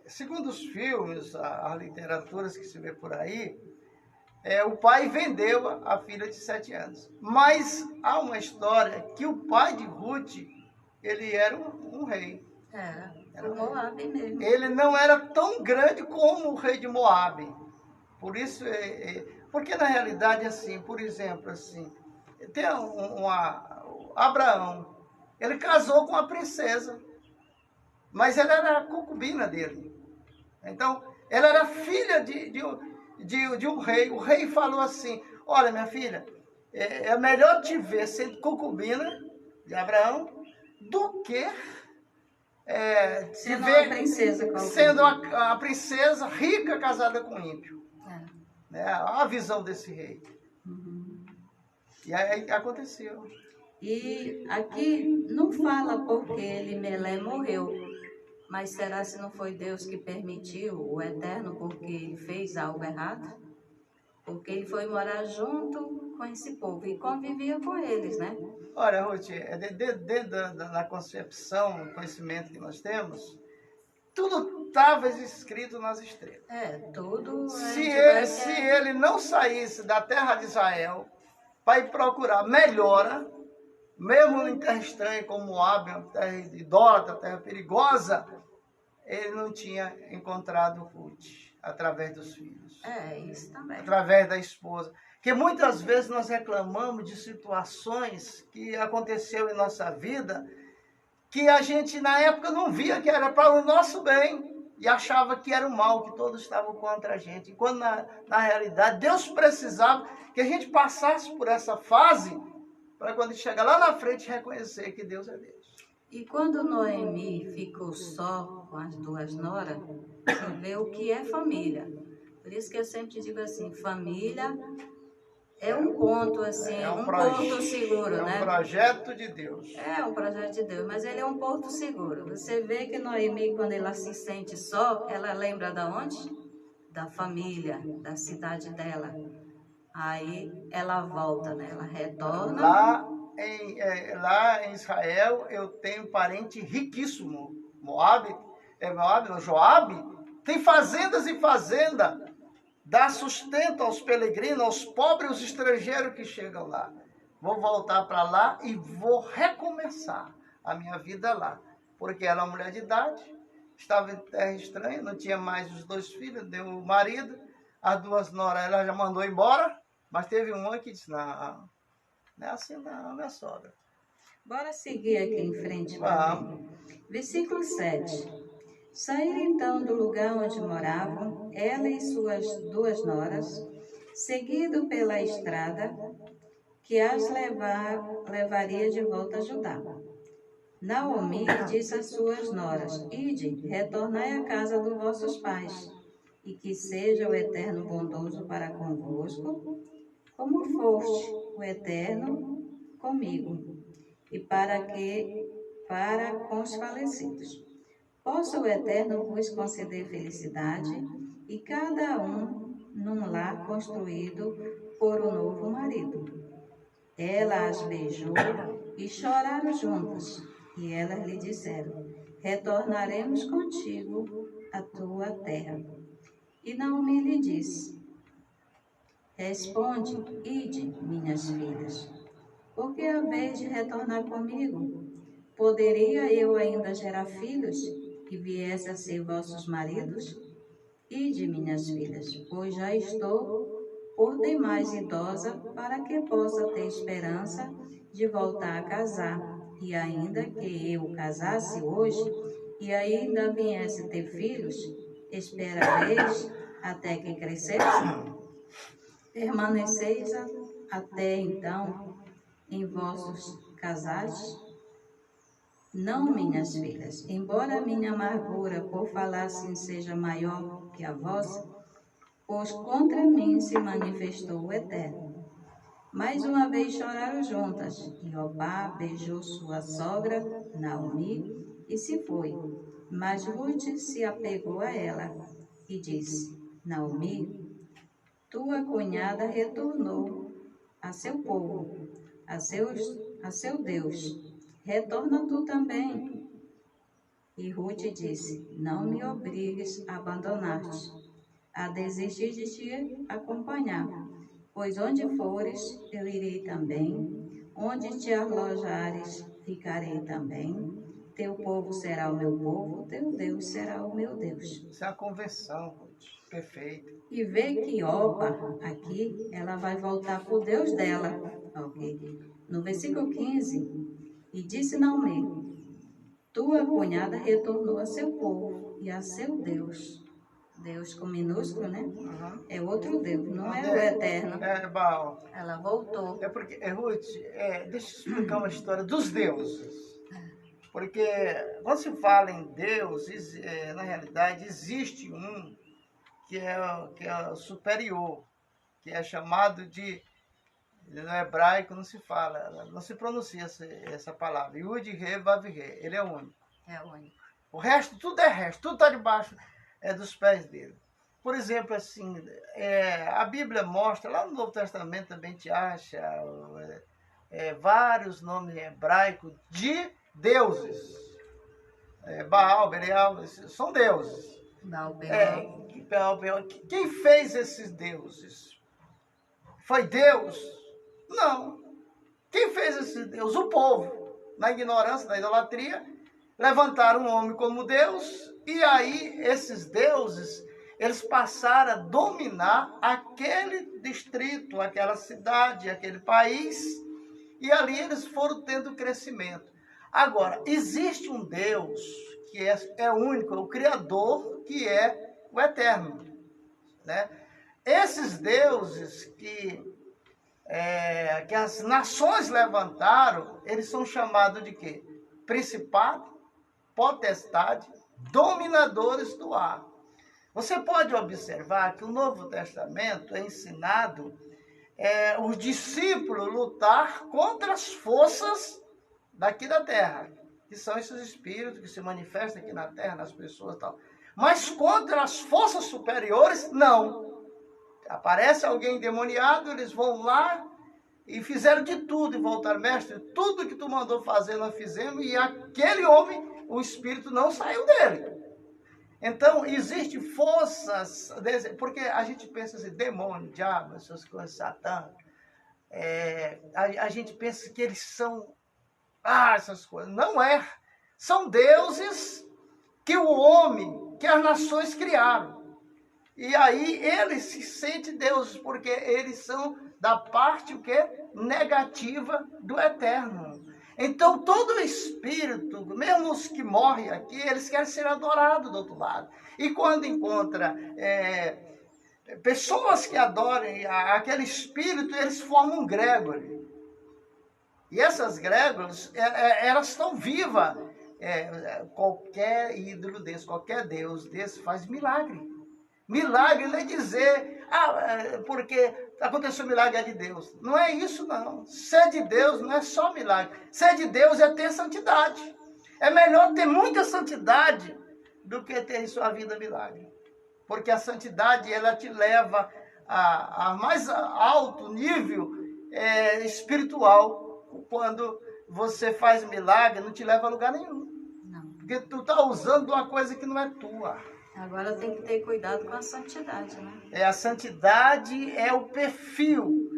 Segundo os filmes, as literaturas que se vê por aí, o pai vendeu a filha de 7 anos. Mas há uma história que o pai de Ruth, ele era um rei. Era Moabe mesmo. Ele não era tão grande como o rei de Moabe. Por isso, porque na realidade, assim, por exemplo, assim, tem Abraão, ele casou com uma princesa, mas ela era a concubina dele. Então, ela era filha de um rei. O rei falou assim, olha, minha filha, é melhor te ver sendo concubina de Abraão do que te Sendo ver uma princesa qualquer. sendo a princesa rica casada com ímpio. É. Né? A visão desse rei. Uhum. E aí aconteceu. E aqui não fala porque Elimelé morreu, mas será se não foi Deus que permitiu o Eterno porque ele fez algo errado? Porque ele foi morar junto com esse povo e convivia com eles, né? Olha, Ruth, dentro da concepção, do conhecimento que nós temos, tudo estava escrito nas estrelas. Tudo. Se ele não saísse da terra de Israel para ir procurar melhora, mesmo em terra estranha como Moab, uma terra idólatra, terra perigosa, ele não tinha encontrado Ruth através dos filhos. Isso também. Através da esposa. Porque muitas vezes nós reclamamos de situações que aconteceu em nossa vida que a gente na época não via que era para o nosso bem e achava que era o mal, que todos estavam contra a gente. E quando na realidade Deus precisava que a gente passasse por essa fase para quando chegar lá na frente reconhecer que Deus é Deus. E quando Noemi ficou só com as duas noras, você vê o que é família. Por isso que eu sempre digo assim, família é um ponto assim, um ponto seguro, né? É um projeto de Deus. É um projeto de Deus, mas ele é um ponto seguro. Você vê que Noemi, quando ela se sente só, ela lembra de onde? Da família, da cidade dela. Aí ela volta, né? Ela retorna. Lá em Israel eu tenho um parente riquíssimo. Joabe, tem fazendas e fazenda. Dá sustento aos peregrinos, aos pobres, aos estrangeiros que chegam lá. Vou voltar para lá e vou recomeçar a minha vida lá. Porque ela é uma mulher de idade, estava em terra estranha, não tinha mais os 2 filhos, deu o marido, as 2 noras ela já mandou embora, mas teve uma que disse, não é assim não, minha sogra. Bora seguir aqui em frente. Versículo 7. Saíram então do lugar onde moravam, ela e suas 2 noras, seguido pela estrada que as levaria de volta a Judá. Naomi disse às suas noras, ide, retornai à casa dos vossos pais, e que seja o Eterno bondoso para convosco, como foste o Eterno comigo, e para com os falecidos. Possa o Eterno vos conceder felicidade, e cada um num lar construído por um novo marido. Ela as beijou e choraram juntas, e elas lhe disseram, retornaremos contigo à tua terra. E Naomi lhe disse, responde, ide, minhas filhas, porque a vez de retornar comigo, poderia eu ainda gerar filhos que viessem a ser vossos maridos? Ide, minhas filhas, pois já estou por demais idosa para que possa ter esperança de voltar a casar. E ainda que eu casasse hoje e ainda viesse ter filhos, esperareis até que crescesse? Permaneceis até então em vossos casais? Não, minhas filhas, embora a minha amargura por falar assim seja maior que a vossa, pois contra mim se manifestou o Eterno. Mais uma vez choraram juntas, e Orpá beijou sua sogra, Naomi, e se foi. Mas Ruth se apegou a ela e disse, Naomi, tua cunhada retornou a seu povo, a seu Deus. Retorna tu também. E Ruth disse, não me obrigues a abandonar-te, a desistir de te acompanhar, pois onde fores, eu irei também, onde te alojares, ficarei também, teu povo será o meu povo, teu Deus será o meu Deus. Isso é a convenção, Ruth. Perfeito. E vê que Orpá, aqui, ela vai voltar para o Deus dela. Okay. No versículo 15, e disse Naomi, tua cunhada retornou a seu povo e a seu Deus. Deus com minúsculo, né? Uhum. É outro Deus, não é o eterno. É Baal. Ela voltou. É porque, Ruth, deixa eu explicar uma história dos deuses. Porque quando se fala em Deus, na realidade existe um que é o superior, que é chamado de, no hebraico não se fala, não se pronuncia essa palavra. Yud, Re, Vav, Re. Ele é o único. É o único. O resto, tudo é resto, tudo está debaixo dos pés dele. Por exemplo, assim, a Bíblia mostra, lá no Novo Testamento também te acha vários nomes hebraicos de deuses. Baal, Belial, são deuses. Baal, Belial. Quem fez esses deuses? Foi Deus? Não. Quem fez esses deuses? O povo. Na ignorância, na idolatria, levantaram um homem como Deus, e aí esses deuses, eles passaram a dominar aquele distrito, aquela cidade, aquele país, e ali eles foram tendo crescimento. Agora, existe um Deus que é único, é o Criador, que é o Eterno, né? Esses deuses que as nações levantaram, eles são chamados de quê? Principado, potestade, dominadores do ar. Você pode observar que o Novo Testamento é ensinado os discípulos lutar contra as forças daqui da terra, que são esses espíritos que se manifestam aqui na terra, nas pessoas e tal. Mas contra as forças superiores, não. Aparece alguém endemoniado, eles vão lá e fizeram de tudo e voltaram, mestre, tudo que tu mandou fazer nós fizemos, e aquele homem, o espírito não saiu dele. Então, existem forças, porque a gente pensa assim, demônio, diabo, essas coisas, Satã, a gente pensa que eles são, essas coisas. Não é. São deuses que o homem, que as nações criaram. E aí eles se sentem deuses, porque eles são da parte o quê? Negativa do eterno. Então todo espírito, mesmo os que morrem aqui, eles querem ser adorados do outro lado. E quando encontra pessoas que adorem aquele espírito, eles formam um Gregori. E essas Gregories, elas estão vivas. Qualquer ídolo desse, qualquer Deus desse faz milagre. Milagre não é dizer, porque aconteceu milagre de Deus. Não é isso, não. Ser de Deus não é só milagre. Ser de Deus é ter santidade. É melhor ter muita santidade do que ter em sua vida milagre. Porque a santidade, ela te leva a mais alto nível espiritual. Quando você faz milagre, não te leva a lugar nenhum. Não. Porque tu está usando uma coisa que não é tua. Agora tem que ter cuidado com a santidade, né? A santidade é o perfil,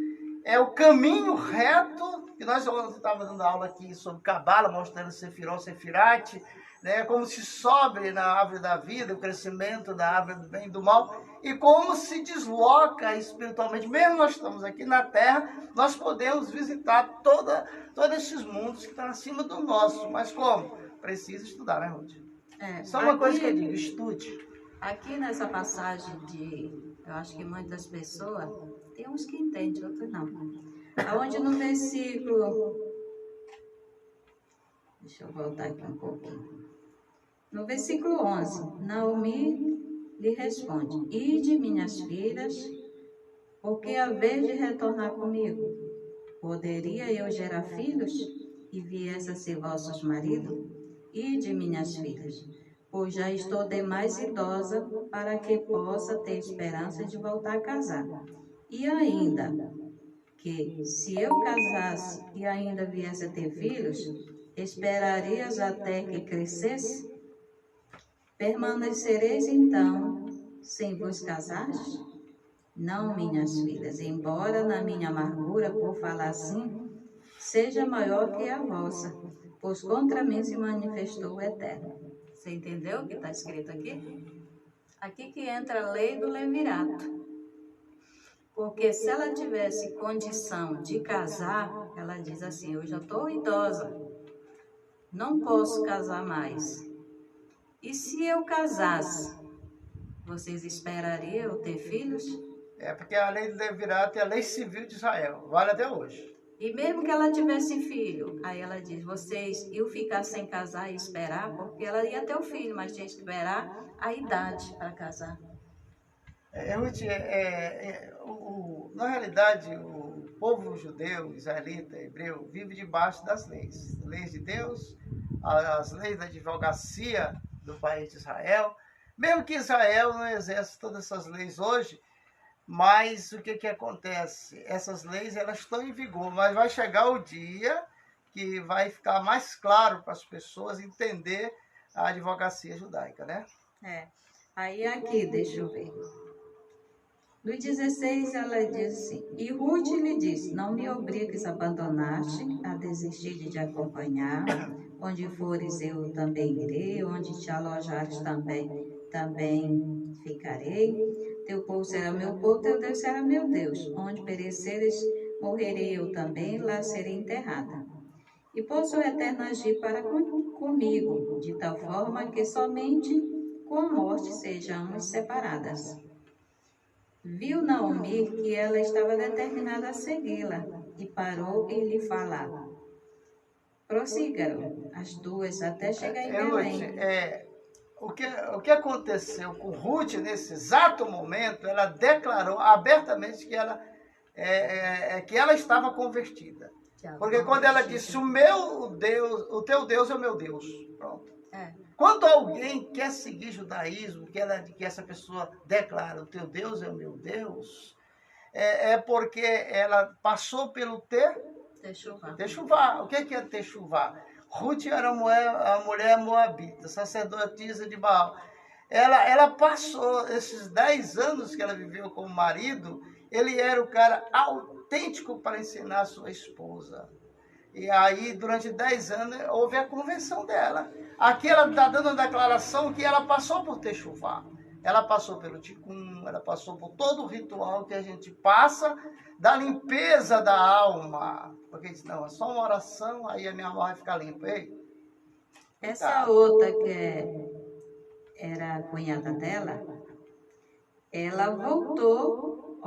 é o caminho reto, que nós estávamos dando aula aqui sobre Cabala, mostrando Sefirot, Sefirate, né? Como se sobe na árvore da vida, o crescimento da árvore do bem e do mal, e como se desloca espiritualmente. Mesmo nós estamos aqui na Terra, nós podemos visitar todos esses mundos que estão acima do nosso. Mas como? Precisa estudar, né, Ruth? Só uma coisa que eu digo, estude. Aqui nessa passagem eu acho que muitas pessoas, tem uns que entendem, outros não. Aonde no versículo, deixa eu voltar aqui um pouquinho. No versículo 11, Naomi lhe responde: Ide, minhas filhas, porque haveis de retornar comigo? Poderia eu gerar filhos e viesse a ser vossos maridos? Ide, minhas filhas, pois já estou demais idosa para que possa ter esperança de voltar a casar. E ainda, que se eu casasse e ainda viesse a ter filhos, esperarias até que crescesse? Permanecereis então sem vos casares? Não, minhas filhas, embora na minha amargura por falar assim, seja maior que a vossa, pois contra mim se manifestou o Eterno. Você entendeu o que está escrito aqui? Aqui que entra a lei do levirato. Porque se ela tivesse condição de casar, ela diz assim, eu já estou idosa, não posso casar mais. E se eu casasse, vocês esperariam ter filhos? É porque a lei de Levirá é a lei civil de Israel, vale até hoje. E mesmo que ela tivesse filho, aí ela diz, vocês iam ficar sem casar e esperar, porque ela ia ter o filho, mas tinha que esperar a idade para casar. Ruth, na realidade, o povo judeu, israelita, hebreu, vive debaixo das leis. Leis de Deus, as leis da advocacia do país de Israel. Mesmo que Israel não exerça todas essas leis hoje, mas o que acontece? Essas leis elas estão em vigor, mas vai chegar o dia que vai ficar mais claro para as pessoas entender a advocacia judaica, né? Aí aqui, deixa eu ver. No 16 ela diz assim, e Ruth lhe disse, não me obrigues a abandonar-te, a desistir de te acompanhar, onde fores eu também irei, onde te alojares também ficarei, teu povo será meu povo, teu Deus será meu Deus, onde pereceres morrerei eu também, lá serei enterrada. E posso o Eterno agir para comigo, de tal forma que somente com a morte sejamos separadas. Viu Naomi que ela estava determinada a segui-la e parou em lhe falar. Prossigaram as duas até chegar em Belém. O que aconteceu com Ruth nesse exato momento, ela declarou abertamente que ela estava convertida. Porque quando ela disse, o meu Deus, o teu Deus é o meu Deus. Pronto. Quando alguém quer seguir judaísmo, que essa pessoa declara, o teu Deus é o meu Deus, porque ela passou pelo Techuvá. O que é Techuvá? Ruth era a mulher moabita, sacerdotisa de Baal. Ela passou esses 10 anos que ela viveu com o marido, ele era o cara autêntico para ensinar a sua esposa. E aí, durante 10 anos, houve a conversão dela. Aqui ela está dando uma declaração que ela passou por Techuvá. Ela passou pelo Tikkun, ela passou por todo o ritual que a gente passa da limpeza da alma. Porque diz, não, é só uma oração, aí a minha alma vai ficar limpa. Ei, essa outra que era a cunhada dela, ela voltou,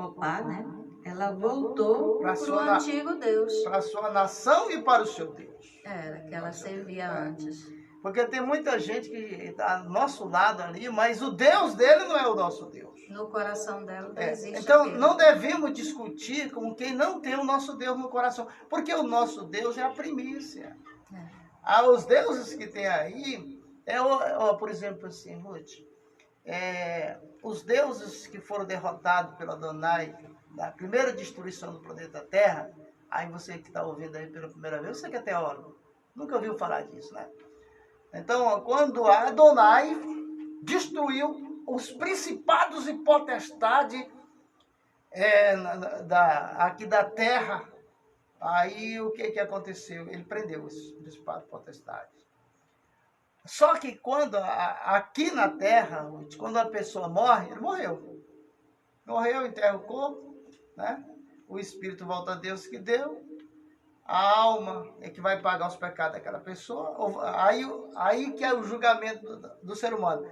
né? Ela voltou para o antigo Deus. Para a sua nação e para o seu Deus. Era, que ela servia antes. Porque tem muita gente que está do nosso lado ali, mas o Deus dele não é o nosso Deus. No coração dela não existe. Então, não devemos discutir com quem não tem o nosso Deus no coração. Porque o nosso Deus é a primícia. Os deuses que tem aí, por exemplo, assim, Ruth, os deuses que foram derrotados pelo Adonai na primeira destruição do planeta Terra, aí você que está ouvindo aí pela primeira vez, você que é teólogo, nunca ouviu falar disso, né? Então, quando Adonai destruiu os principados e potestades aqui da terra, aí o que aconteceu? Ele prendeu os principados e potestades. Só que quando aqui na terra, quando a pessoa morre, ele morreu. Morreu, enterra o corpo, né? O espírito volta a Deus que deu. A alma é que vai pagar os pecados daquela pessoa. Aí que é o julgamento do ser humano.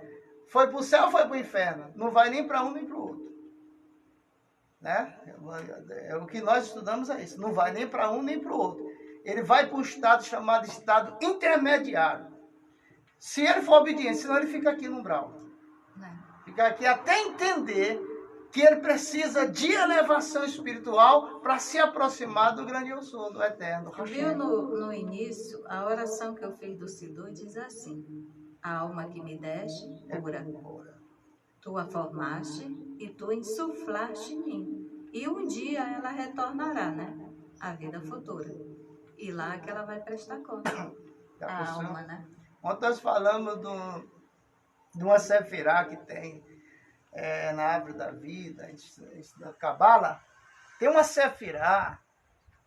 Foi para o céu ou foi para o inferno? Não vai nem para um nem para o outro. Né? O que nós estudamos é isso. Não vai nem para um nem para o outro. Ele vai para um estado chamado estado intermediário. Se ele for obediente, senão ele fica aqui no umbral. Fica aqui até entender que ele precisa de elevação espiritual para se aproximar do grande eu sou, do eterno. Viu no início, a oração que eu fiz do Sidu diz assim, a alma que me deste, pura. Tu a formaste e tu insuflaste em mim. E um dia ela retornará, né? A vida futura. E lá que ela vai prestar conta. A alma, né? Ontem nós falamos de uma sefirá que tem na árvore da vida, na Cabala, tem uma sefirá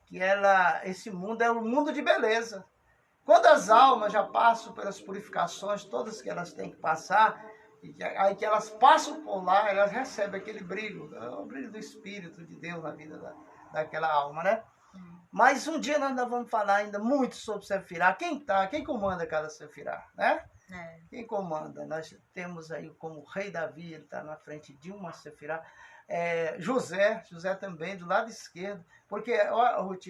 que esse mundo é um mundo de beleza. Quando as almas já passam pelas purificações, todas que elas têm que passar, aí que elas passam por lá, elas recebem aquele brilho, o brilho do Espírito de Deus na vida daquela alma, né? Mas um dia nós ainda vamos falar ainda muito sobre sefirá. Quem comanda cada sefirá, né? Quem comanda? Nós temos aí como rei Davi, ele está na frente de uma Sefirá. José também, do lado esquerdo. Porque, ó, Ruth,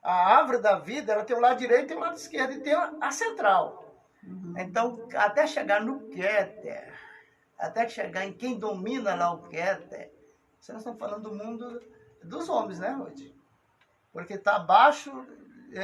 a árvore da vida, ela tem o lado direito e o lado esquerdo, e tem a central. Então, até chegar no Keter, até chegar em quem domina lá o Keter, nós estamos falando do mundo dos homens, né, Ruth? Porque está abaixo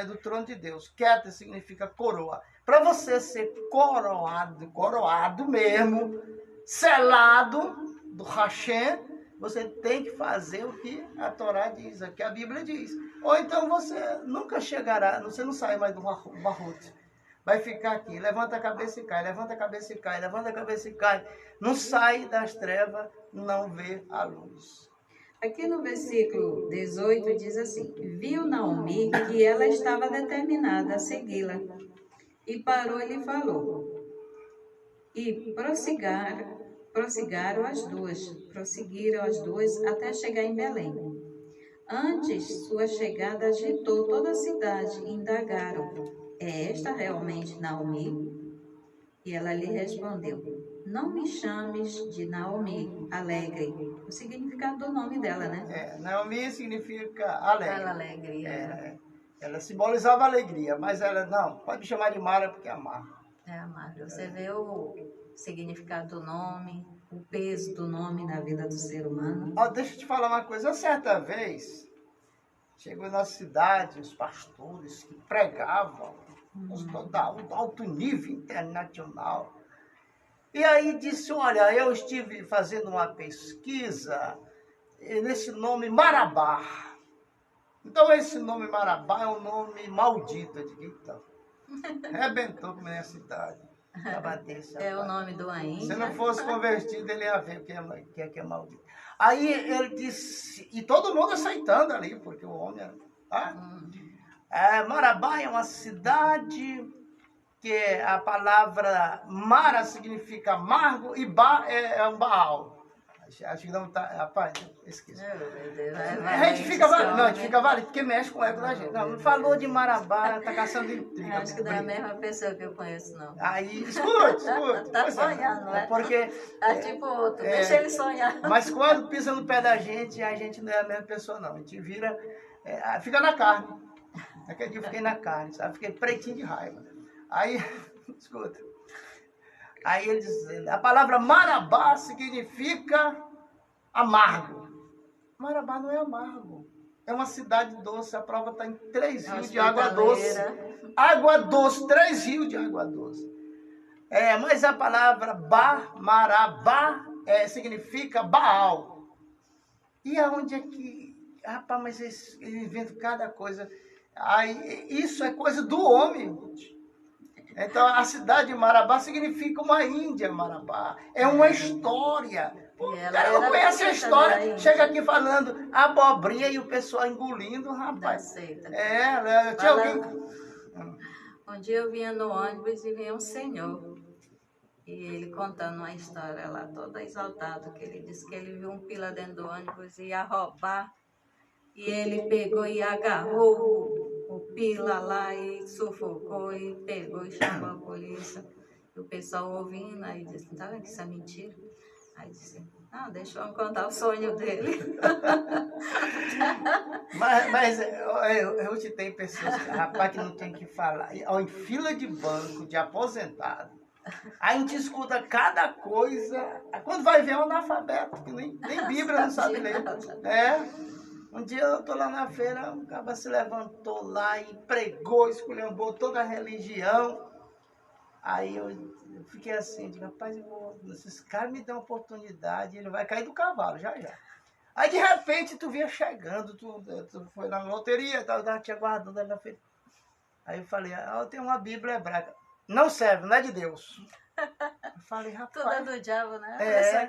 do trono de Deus. Keter significa coroa. Para você ser coroado mesmo, selado do Hashem, você tem que fazer o que a Torá diz, o que a Bíblia diz. Ou então você nunca chegará, você não sai mais do Barrut. Vai ficar aqui, levanta a cabeça e cai, levanta a cabeça e cai, levanta a cabeça e cai. Não sai das trevas, não vê a luz. Aqui no versículo 18 diz assim: viu Naomi que ela estava determinada a segui-la, e parou e lhe falou. E prosseguiram as duas até chegar em Belém. Antes sua chegada agitou toda a cidade e indagaram: é esta realmente Naomi? E ela lhe respondeu: não me chames de Naomi, alegre. O significado do nome dela, né? Naomi significa alegre. Alegria. Ela simbolizava alegria, mas ela, não, pode me chamar de Mara porque é amarga. É amarga. Você vê o significado do nome, o peso do nome na vida do ser humano. Deixa eu te falar uma coisa. Certa vez, chegou na cidade os pastores que pregavam, do alto nível internacional. E aí disse, olha, eu estive fazendo uma pesquisa nesse nome Marabá. Então esse nome Marabá é um nome maldito. Eu digo, então, arrebentou com a minha cidade. É o nome do Ainda. Se não fosse convertido, ele ia ver o que é maldito. Aí ele disse, e todo mundo aceitando ali, porque o homem... Marabá é uma cidade que a palavra Mara significa amargo e Ba é um Baal. Acho que não tá... Rapaz, esqueci. A gente fica válido, porque mexe com o ego da gente. Não falou de Marabá, tá caçando intriga. Acho que não é a mesma pessoa que eu conheço, não. Aí, escute. Tá sonhando, né? Porque... tipo outro, deixa ele sonhar. Mas quando pisa no pé da gente, a gente não é a mesma pessoa, não. A gente vira... fica na carne. Aquele dia eu fiquei na carne, sabe? Fiquei pretinho de raiva. Aí, escuta. Aí ele diz, a palavra Marabá significa amargo. Marabá não é amargo. É uma cidade doce. A prova está em 3 rios de água doce. Água doce, 3 rios de água doce. Mas a palavra Marabá significa Baal. E aonde é que... Rapaz, mas eles inventam cada coisa. Aí, isso é coisa do homem. Então, a cidade de Marabá significa uma Índia, Marabá. É uma história. O cara não conhece a história. Chega aqui falando abobrinha e o pessoal engolindo, rapaz. Tinha alguém... Um dia eu vinha no ônibus e vinha um senhor. E ele contando uma história lá, todo exaltado, que ele disse que ele viu um pila dentro do ônibus e ia roubar. E ele pegou e agarrou o pila lá e sufocou e pegou e chamou a polícia. E o pessoal ouvindo, aí disse, tá vendo que isso é mentira? Aí disse, não, deixa eu contar o sonho dele. mas eu te tenho pessoas, rapaz, que não tem que falar. Em fila de banco, de aposentado, a gente escuta cada coisa. Quando vai ver, é um analfabeto, que nem Bíblia não sabe ler. Um dia eu estou lá na feira, um cara se levantou lá e pregou, esculhambou toda a religião. Aí eu fiquei assim, digo, rapaz, esses caras me dão uma oportunidade, ele vai cair do cavalo, já. Aí de repente tu vinha chegando, tu foi na loteria, eu tava te aguardando ali na feira. Aí eu falei, eu tenho uma Bíblia hebraica. Não serve, não é de Deus. Eu falei, rapaz... Tudo é do diabo, né?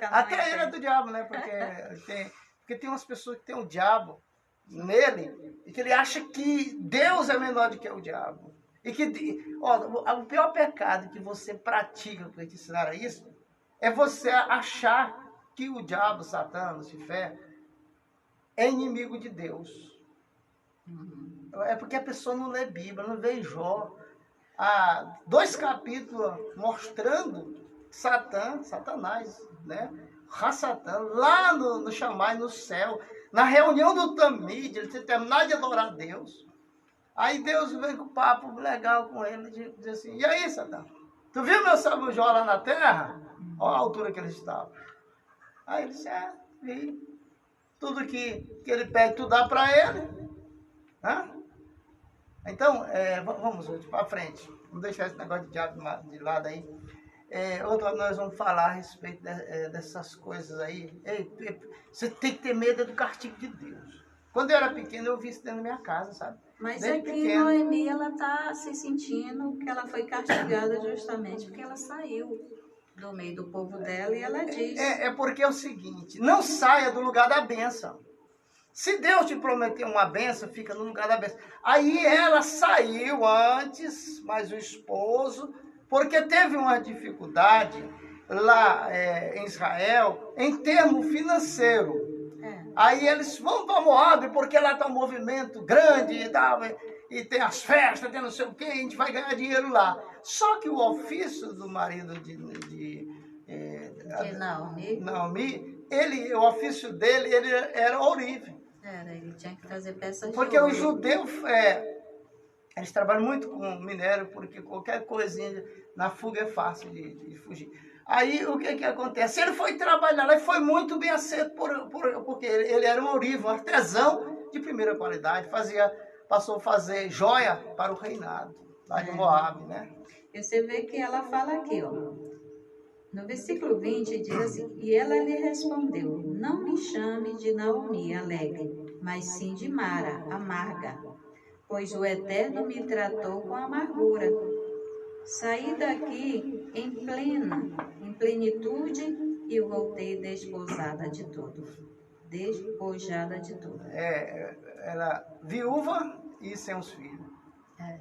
Até ele é do diabo, né? Porque tem umas pessoas que tem o diabo nele e que ele acha que Deus é menor do que o diabo. E que, o pior pecado que você pratica, porque te ensinaram isso, é você achar que o diabo, Satã, Lucifer, é inimigo de Deus. É porque a pessoa não lê Bíblia, não vê Jó. há 2 capítulos mostrando Satanás, né? Satã, lá no Chamai, no céu, na reunião do Tamid, ele tinha terminado de adorar a Deus. Aí Deus vem com um papo legal com ele, diz assim, e aí, Satã, tu viu meu servo Jó lá na terra? Olha a altura que ele estava. Aí ele disse, vi. Tudo que ele pede, tu dá para ele. Hã? Então, vamos hoje para frente. Vamos deixar esse negócio de diabo de lado aí. Outra nós vamos falar a respeito dessas coisas aí. Ei, você tem que ter medo do castigo de Deus. Quando eu era pequeno, eu vi isso dentro da minha casa, sabe? Mas Desde aqui pequeno. Noemi, ela está se sentindo que ela foi castigada justamente porque ela saiu do meio do povo dela e ela diz... Porque é o seguinte, não saia do lugar da bênção. Se Deus te prometeu uma bênção, fica no lugar da bênção. Aí ela saiu antes, mas o esposo, porque teve uma dificuldade lá em Israel, em termo financeiro. Aí eles vão para Moab, porque lá está um movimento grande e tal, e tem as festas, tem não sei o quê, a gente vai ganhar dinheiro lá. Só que o ofício do marido de Naomi, o ofício dele, ele era ourive. Ele tinha que fazer peças de porque ouro. os judeus, eles trabalham muito com minério, porque qualquer coisinha na fuga é fácil de fugir. Aí o que acontece? Ele foi trabalhar lá e foi muito bem aceito, porque ele era um ourive, um artesão de primeira qualidade, passou a fazer joia para o reinado, lá de Moab, né? E você vê que ela fala aqui, ó. No versículo 20 diz assim, e ela lhe respondeu, não me chame de Naomi, alegre, mas sim de Mara, amarga, pois o Eterno me tratou com amargura. Saí daqui em plenitude e voltei despojada de tudo. Despojada de tudo. Ela viúva e sem os filhos.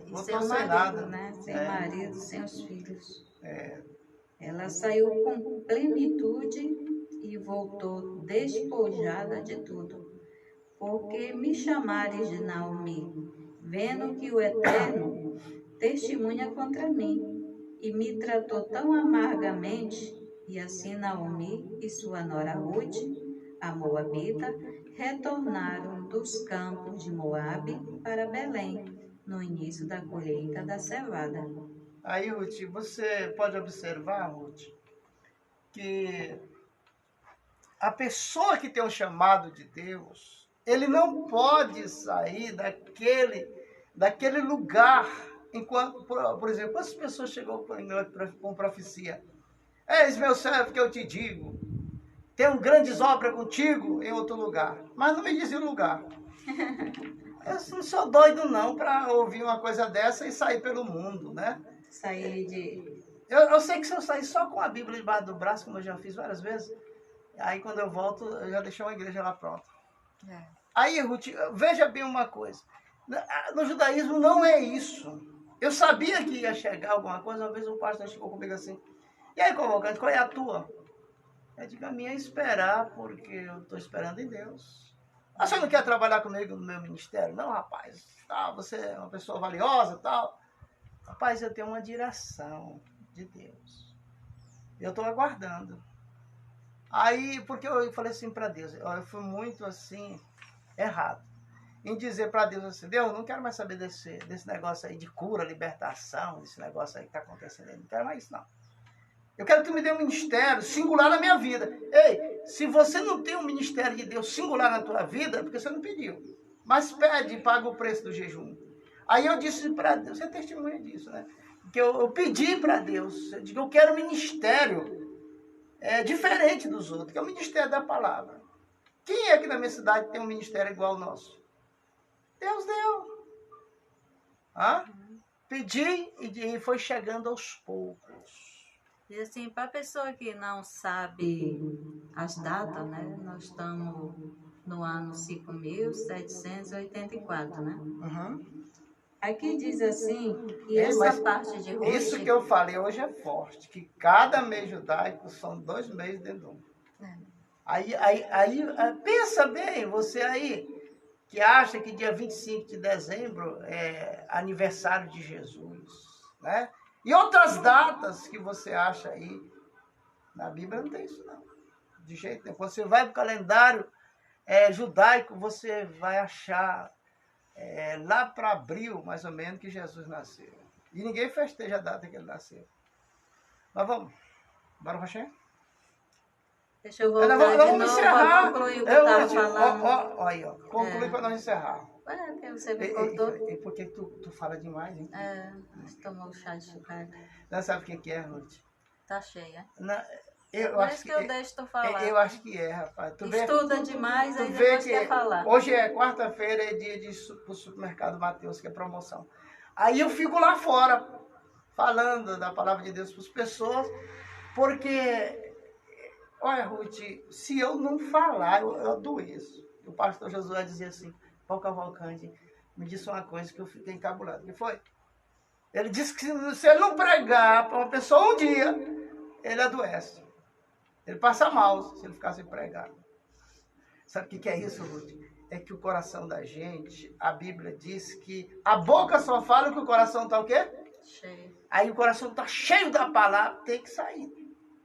E sem o marido, né? Sem marido, sem os filhos. Ela saiu com plenitude e voltou despojada de tudo. Porque me chamares de Naomi, vendo que o Eterno testemunha contra mim, e me tratou tão amargamente, e assim Naomi e sua nora Ruth, a Moabita, retornaram dos campos de Moabe para Belém, no início da colheita da cevada. Aí, Ruth, você pode observar, Ruth, que a pessoa que tem um chamado de Deus, ele não pode sair daquele lugar. Enquanto, por exemplo, quantas pessoas chegou com profecia? Eis meu servo que eu te digo, tenho grandes obras contigo em outro lugar. Mas não me diz o lugar. Eu não sou doido não para ouvir uma coisa dessa e sair pelo mundo, né? Sair de... Eu sei que se eu sair só com a Bíblia debaixo do braço, como eu já fiz várias vezes, aí quando eu volto, eu já deixei uma igreja lá pronta. Aí, Ruth, veja bem uma coisa. No judaísmo não é isso. Eu sabia que ia chegar alguma coisa, uma vez um pastor chegou comigo assim, e aí, convocante, qual é a tua? Eu digo, a minha é esperar, porque eu estou esperando em Deus. Você não quer trabalhar comigo no meu ministério? Não, rapaz. Você é uma pessoa valiosa e tal. Rapaz, eu tenho uma direção de Deus. Eu estou aguardando. Aí, porque eu falei assim para Deus, eu fui muito assim, errado. Em dizer para Deus assim, Deus, não quero mais saber desse negócio aí de cura, libertação, desse negócio aí que está acontecendo aí. Não quero mais isso, não. Eu quero que tu me dê um ministério singular na minha vida. Ei, se você não tem um ministério de Deus singular na tua vida, é porque você não pediu. Mas pede e paga o preço do jejum. Aí eu disse para Deus, você é testemunha disso, né? Que eu pedi para Deus, eu digo, eu quero um ministério diferente dos outros, que é o ministério da palavra. Quem é que na minha cidade tem um ministério igual ao nosso? Deus deu. Pedi e foi chegando aos poucos. E assim, para a pessoa que não sabe as datas, né? Nós estamos no ano 5.784, né? Aqui diz assim, que essa parte de Ruth... Isso que eu falei hoje é forte, que cada mês judaico são 2 meses dentro de um. Aí, pensa bem, você aí, que acha que dia 25 de dezembro é aniversário de Jesus. né? E outras datas que você acha aí. Na Bíblia não tem isso, não. De jeito nenhum. Quando você vai para o calendário judaico, você vai achar lá para abril, mais ou menos, que Jesus nasceu. E ninguém festeja a data que ele nasceu. Mas vamos. Bora, Roxinha? Deixa eu voltar de novo para concluir o que eu estava falando. Aí, ó. Conclui para nós encerrar. Porque você me cortou. E por que tu fala demais, hein? Você tomou o chá de chocolate. Não sabe o que é, Ruth? Tá cheia. Eu por acho isso que eu deixo tu falar. Eu acho que rapaz. Estuda demais, aí depois quer falar. Hoje é quarta-feira, é dia de ir pro supermercado Mateus, que é promoção. Aí eu fico lá fora, falando da palavra de Deus para as pessoas, porque, olha, Ruth, se eu não falar, eu adoeço. O pastor Josué dizia assim, Paulo Cavalcante me disse uma coisa que eu fiquei encabulado. O que foi? Ele disse que se ele não pregar para uma pessoa um dia, ele adoece. Ele passa mal se ele ficar sem pregar. Sabe o que é isso, Ruth? É que o coração da gente, a Bíblia diz que a boca só fala que o coração está o quê? Cheio. Aí o coração está cheio da palavra, tem que sair.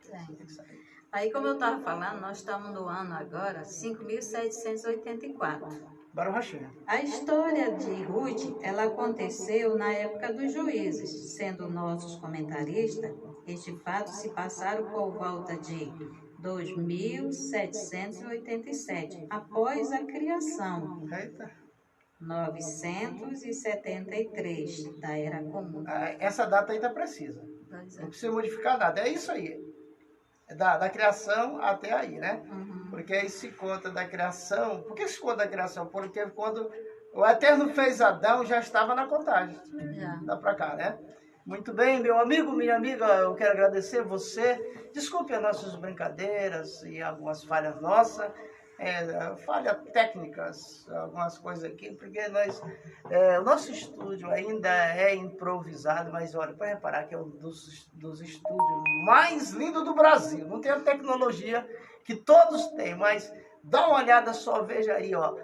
Tem que sair. Aí, como eu estava falando, nós estamos no ano agora 5.784. Bora, Roxinha. A história de Ruth, ela aconteceu na época dos juízes, sendo nossos comentaristas, este fato se passaram por volta de 2.787, após a criação. Eita. 973 da Era Comum. Essa data aí está precisa. Não precisa modificar nada. É isso aí. Da criação até aí, né? Uhum. Porque aí se conta da criação. Por que se conta da criação? Porque quando o Eterno fez Adão, já estava na contagem. Já. Dá pra cá, né? Muito bem, meu amigo, minha amiga, eu quero agradecer você. Desculpe as nossas brincadeiras e algumas falhas nossas. Falhas técnicas, algumas coisas aqui, porque o nosso estúdio ainda é improvisado, mas olha, para reparar que é um dos estúdios mais lindos do Brasil. Não tem a tecnologia que todos têm, mas dá uma olhada só, veja aí, ó.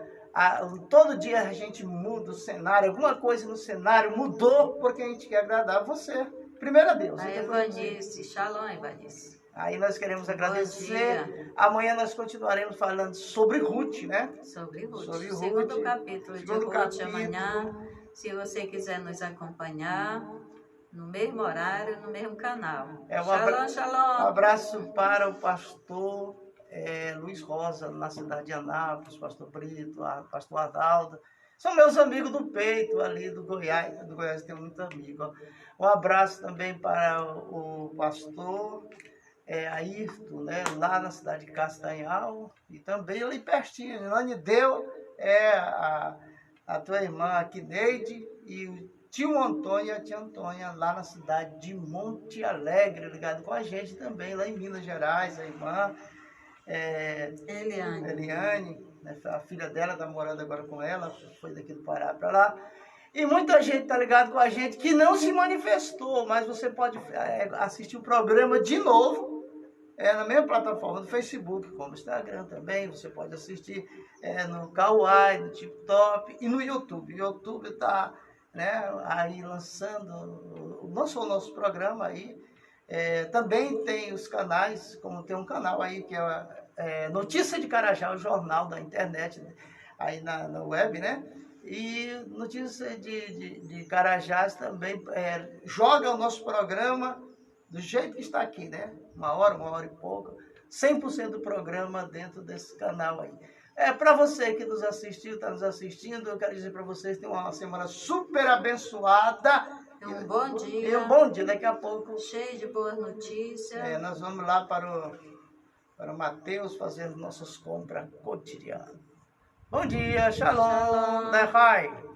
Todo dia a gente muda o cenário, alguma coisa no cenário mudou porque a gente quer agradar você. Primeiro a Deus. A Evanice, Shalom, Evanice. Aí nós queremos agradecer. Amanhã nós continuaremos falando sobre Ruth, né? Sobre Ruth. Sobre Ruth. Segundo capítulo de Ruth amanhã. Se você quiser nos acompanhar, no mesmo horário, no mesmo canal. Shalom, shalom. Um abraço para o pastor Luiz Rosa, na cidade de Anápolis, pastor Brito, pastor Adaldo. São meus amigos do peito ali do Goiás. Do Goiás tem muito amigo. Um abraço também para o pastor Ayrton, né, lá na cidade de Castanhal, e também ali pertinho, em Anideu, a tua irmã aqui, Neide, e o tio Antônio e a tia Antônia, lá na cidade de Monte Alegre, ligado com a gente também, lá em Minas Gerais, a irmã Eliane, né, a filha dela está morando agora com ela, foi daqui do Pará para lá. E muita gente está ligado com a gente que não se manifestou, mas você pode assistir o programa de novo, na mesma plataforma do Facebook, como no Instagram também. Você pode assistir no Kawaii, no TikTok e no YouTube. O YouTube está, né, aí lançando, não só o nosso programa aí, também tem os canais, como tem um canal aí que é Notícia de Carajá, o jornal da internet, né, aí na web, né? E Notícia de Carajás também joga o nosso programa do jeito que está aqui, né? Uma hora e pouco, 100% do programa dentro desse canal aí. Para você que nos assistiu, está nos assistindo, eu quero dizer para vocês, tem uma semana super abençoada. Um bom dia. E um bom dia, daqui a pouco. Cheio de boas notícias. Nós vamos lá para o Mateus fazer nossas compras cotidianas. Bom dia, shalom, shalom.